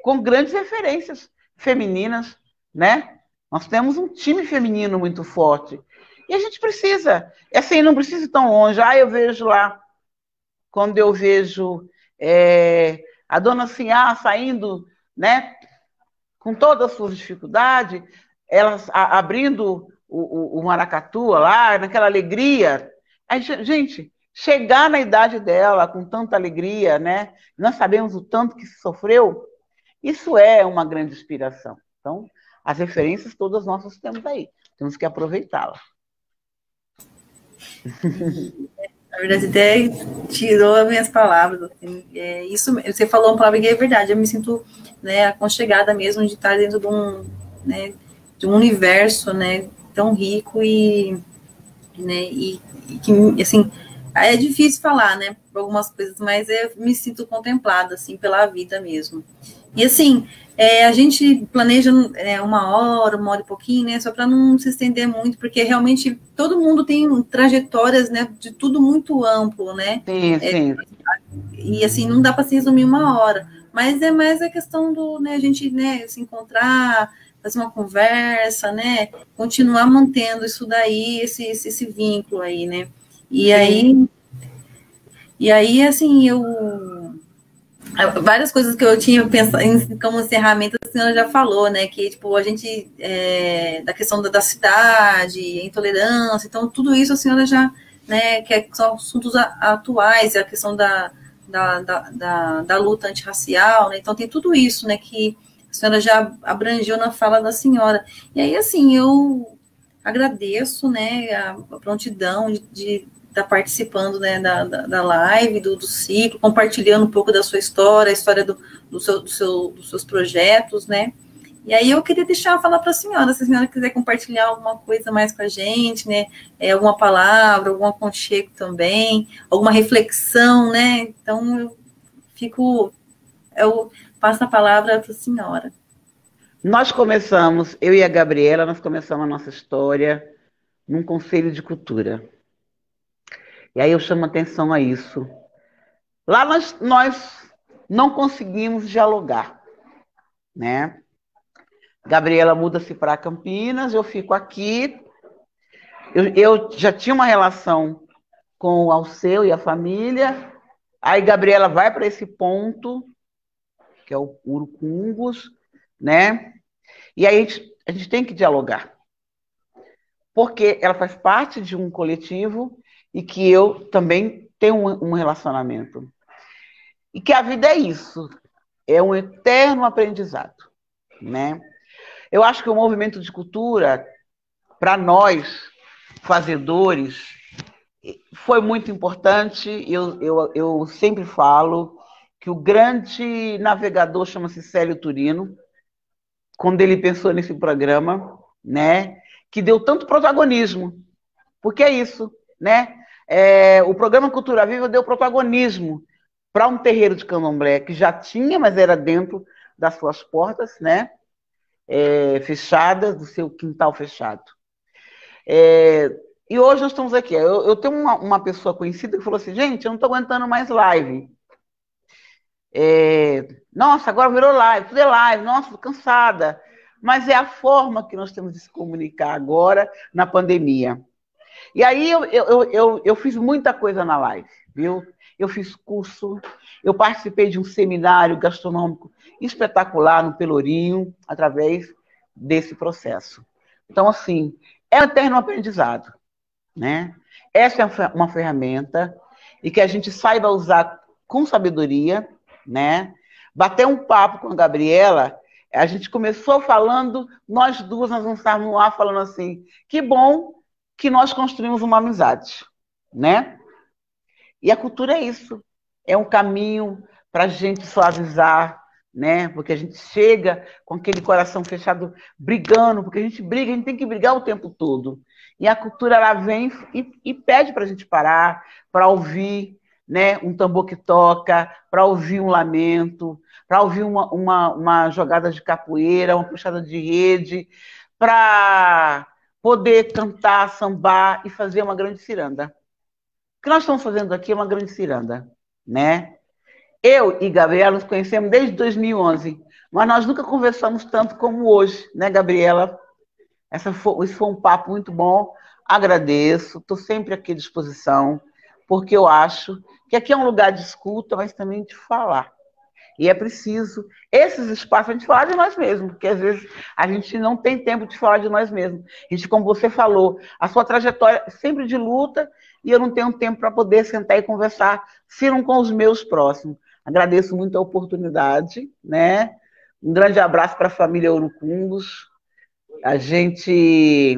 com grandes referências femininas, né? Nós temos um time feminino muito forte. E a gente precisa, assim, não precisa ir tão longe. Eu vejo lá, quando eu vejo a dona Sinhá saindo, né, com todas as suas dificuldades, elas abrindo o maracatu lá, naquela alegria. Aí, gente, chegar na idade dela com tanta alegria, né? Nós sabemos o tanto que se sofreu, isso é uma grande inspiração. Então, as referências todas nós temos aí, temos que aproveitá-las. Na verdade, até tirou as minhas palavras. Assim, isso, você falou uma palavra que é verdade. Eu me sinto, né, aconchegada mesmo de estar dentro de né, de um universo, né, tão rico né, e que, assim, é difícil falar, né, por algumas coisas, mas eu me sinto contemplada, assim, pela vida mesmo. E, assim, a gente planeja 1 hora e pouquinho, né, só para não se estender muito, porque realmente todo mundo tem trajetórias, né, de tudo muito amplo, né. Sim. E, assim, não dá para se resumir 1 hora, mas é mais a questão do, né, a gente, né, se encontrar, fazer uma conversa, né, continuar mantendo isso daí, esse vínculo aí, né. E aí, assim, várias coisas que eu tinha pensado como ferramenta, a senhora já falou, né, que, tipo, a gente, da questão da cidade, a intolerância, então, tudo isso a senhora já, né, que são assuntos atuais, a questão da luta antirracial, né, então tem tudo isso, né, que a senhora já abrangeu na fala da senhora. E aí, assim, eu agradeço, né, a prontidão de estar participando, né, da live, do ciclo, compartilhando um pouco da sua história, a história dos seus projetos, né. E aí eu queria falar para a senhora, se a senhora quiser compartilhar alguma coisa mais com a gente, né, alguma palavra, algum aconchego também, alguma reflexão, né, então eu passo a palavra para a senhora. Nós começamos, eu e a Gabriela, nós começamos a nossa história num conselho de cultura. E aí eu chamo atenção a isso. Lá nós não conseguimos dialogar, né? Gabriela muda-se para Campinas, eu fico aqui. Eu já tinha uma relação com o Alceu e a família. Aí Gabriela vai para esse ponto, que é o Urucungos, né? E aí a gente tem que dialogar. Porque ela faz parte de um coletivo e que eu também tenho um relacionamento. E que a vida é isso, é um eterno aprendizado, né? Eu acho que o movimento de cultura, para nós, fazedores, foi muito importante. Eu sempre falo que o grande navegador chama-se Célio Turino, quando ele pensou nesse programa, né? Que deu tanto protagonismo, porque é isso, né? O programa Cultura Viva deu protagonismo para um terreiro de candomblé que já tinha, mas era dentro das suas portas, né? Fechadas, do seu quintal fechado. E hoje nós estamos aqui. Eu tenho uma pessoa conhecida que falou assim, gente, eu não estou aguentando mais live. Nossa, agora virou live, tudo é live, nossa, estou cansada. Mas é a forma que nós temos de se comunicar agora na pandemia. E aí eu fiz muita coisa na live, viu? Eu fiz curso, eu participei de um seminário gastronômico espetacular no Pelourinho, através desse processo. Então, assim, é um eterno aprendizado, né? Essa é uma ferramenta e que a gente saiba usar com sabedoria, né? Bater um papo com a Gabriela, a gente começou falando, nós duas, nós vamos estar no ar falando assim, que bom que nós construímos uma amizade, né? E a cultura é isso, é um caminho para a gente suavizar, né? Porque a gente chega com aquele coração fechado brigando, porque a gente briga, a gente tem que brigar o tempo todo. E a cultura ela vem e pede para a gente parar, para ouvir, né? Um tambor que toca, para ouvir um lamento, para ouvir uma jogada de capoeira, uma puxada de rede, para poder cantar, sambar e fazer uma grande ciranda. O que nós estamos fazendo aqui é uma grande ciranda, né? Eu e Gabriela nos conhecemos desde 2011, mas nós nunca conversamos tanto como hoje, né, Gabriela? Esse foi um papo muito bom, agradeço, estou sempre aqui à disposição, porque eu acho que aqui é um lugar de escuta, mas também de falar. E é preciso esses espaços a gente falar de nós mesmos, porque às vezes a gente não tem tempo de falar de nós mesmos. A gente, como você falou, a sua trajetória é sempre de luta e eu não tenho tempo para poder sentar e conversar, se não com os meus próximos. Agradeço muito a oportunidade, né? Um grande abraço para a família Urucungos. A gente,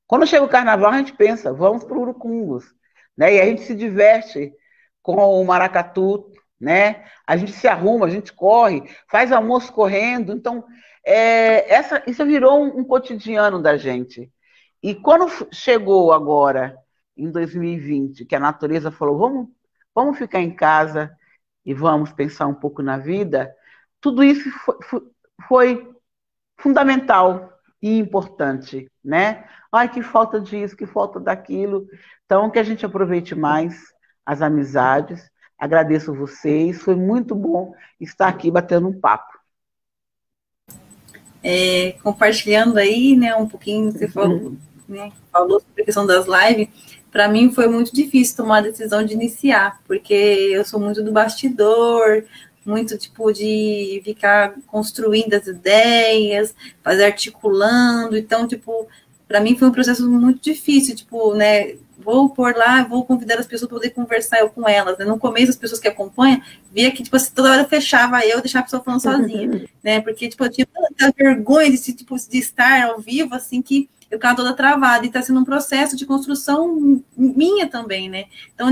quando chega o carnaval, a gente pensa, vamos para o Urucungos, né? E a gente se diverte com o maracatu, né? A gente se arruma, a gente corre, faz almoço correndo. Então, isso virou um cotidiano da gente. E quando chegou agora, em 2020, que a natureza falou, vamos ficar em casa e vamos pensar um pouco na vida, tudo isso foi fundamental e importante, né? Ai, que falta disso, que falta daquilo. Então, que a gente aproveite mais as amizades. Agradeço vocês, foi muito bom estar aqui batendo um papo. Compartilhando aí, né, um pouquinho, você falou, né, falou sobre a questão das lives. Para mim foi muito difícil tomar a decisão de iniciar, porque eu sou muito do bastidor, muito tipo de ficar construindo as ideias, fazer articulando. Então, tipo, para mim foi um processo muito difícil, tipo, né, vou pôr lá, vou convidar as pessoas para poder conversar eu com elas, né? No começo, as pessoas que acompanham, via que, tipo, toda hora eu fechava eu, deixava a pessoa falando sozinha, né? Porque, tipo, eu tinha tanta vergonha de estar ao vivo, assim, que eu ficava toda travada, e está sendo um processo de construção minha também, né? Então,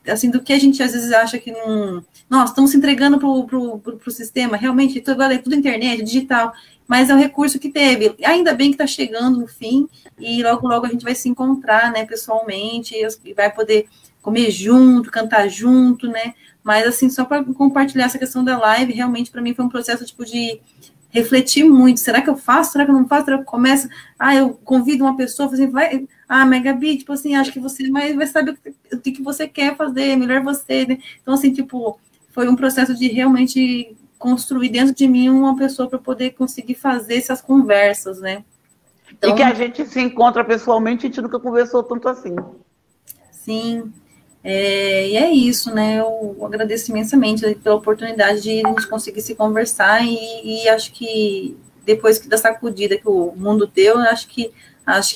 assim, do que a gente às vezes acha que não... Nós estamos se entregando pro sistema, realmente, agora é tudo internet, digital, mas é um recurso que teve. Ainda bem que está chegando no fim, e logo, logo a gente vai se encontrar, né, pessoalmente, e vai poder comer junto, cantar junto, né? Mas, assim, só para compartilhar essa questão da live, realmente, para mim, foi um processo, tipo, de refletir muito. Será que eu faço? Será que eu não faço? Será que eu começo? Eu convido uma pessoa, assim, vai... mas Gabi, tipo assim, acho que você vai saber o que você quer fazer, melhor você, né? Então, assim, tipo, foi um processo de realmente construir dentro de mim uma pessoa para poder conseguir fazer essas conversas, né? Então, e que a gente se encontra pessoalmente, a gente nunca conversou tanto assim. Sim, e é isso, né? Eu agradeço imensamente pela oportunidade de a gente conseguir se conversar e acho que depois da sacudida que o mundo deu, acho que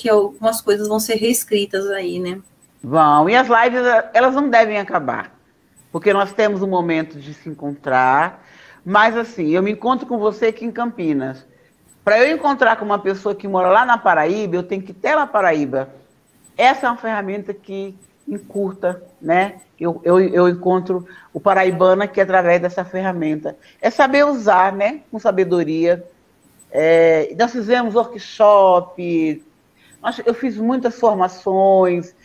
algumas coisas vão ser reescritas aí, né? Vão, e as lives, elas não devem acabar, porque nós temos um momento de se encontrar, mas assim, eu me encontro com você aqui em Campinas. Para eu encontrar com uma pessoa que mora lá na Paraíba, eu tenho que ir até lá Paraíba. Essa é uma ferramenta que encurta, né? Eu encontro o paraibano aqui através dessa ferramenta. É saber usar, né? Com sabedoria. Nós fizemos workshop, eu fiz muitas formações.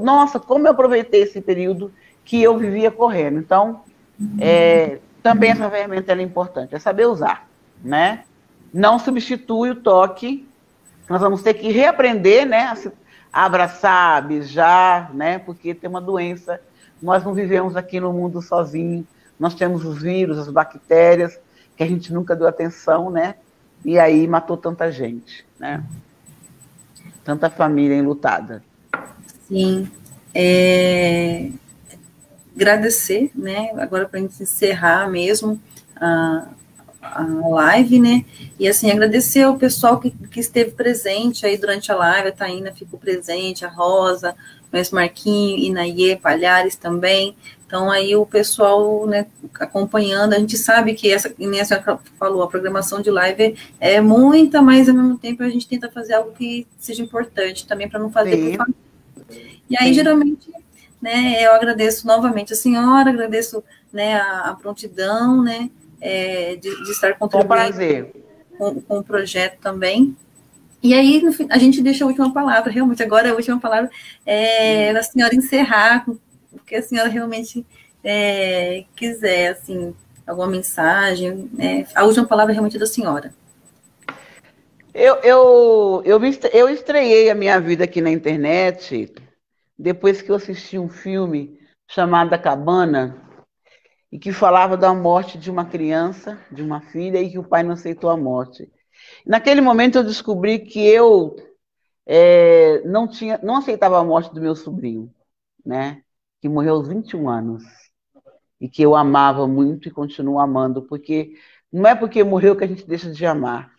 Nossa, como eu aproveitei esse período que eu vivia correndo. Então, também essa ferramenta é importante, é saber usar, né? Não substitui o toque, nós vamos ter que reaprender, né, a abraçar, a beijar, né, porque tem uma doença, nós não vivemos aqui no mundo sozinhos, nós temos os vírus, as bactérias, que a gente nunca deu atenção, né, e aí matou tanta gente, né, tanta família enlutada. Sim. É, agradecer, né, agora para a gente encerrar mesmo a, a live, né, e assim, agradecer ao pessoal que esteve presente aí durante a live, a Taína ficou presente, a Rosa, o Mestre Marquinho, Inaie, Palhares também, então aí o pessoal, né, acompanhando, a gente sabe que essa, nem a senhora falou, a programação de live é muita, mas ao mesmo tempo a gente tenta fazer algo que seja importante também, para não fazer por Sim, favor. E aí, sim. geralmente, né, eu agradeço novamente a senhora, agradeço, né, a prontidão, né, de estar Com contribuindo prazer. com o projeto também. E aí, no fim, a gente deixa a última palavra, realmente, agora a última palavra é da senhora encerrar, o que a senhora realmente quiser, assim, alguma mensagem, né, a última palavra realmente é da senhora. Eu estreiei a minha vida aqui na internet depois que eu assisti um filme chamado A Cabana, e que falava da morte de uma criança, de uma filha, e que o pai não aceitou a morte. Naquele momento eu descobri que eu não aceitava a morte do meu sobrinho, né? Que morreu aos 21 anos. E que eu amava muito e continuo amando, porque não é porque morreu que a gente deixa de amar.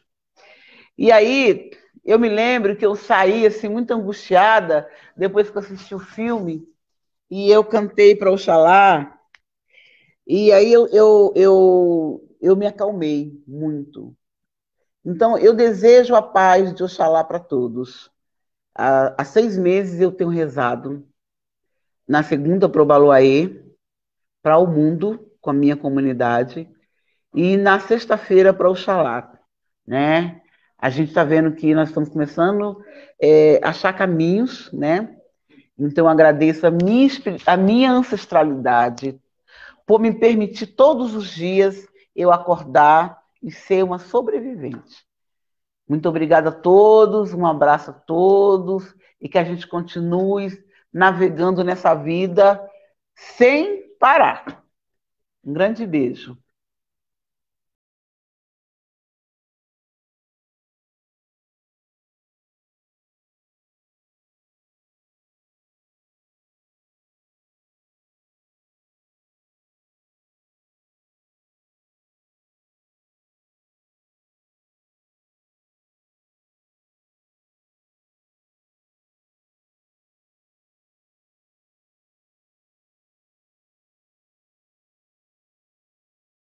E aí eu me lembro que eu saí assim muito angustiada depois que eu assisti o filme e eu cantei para Oxalá. E aí eu me acalmei muito. Então, eu desejo a paz de Oxalá para todos. Há 6 meses eu tenho rezado na segunda para o Baloaê, para o mundo, com a minha comunidade, e na sexta-feira para Oxalá, né? A gente está vendo que nós estamos começando a achar caminhos, né? Então, agradeço a minha ancestralidade, por me permitir todos os dias eu acordar e ser uma sobrevivente. Muito obrigada a todos, um abraço a todos e que a gente continue navegando nessa vida sem parar. Um grande beijo.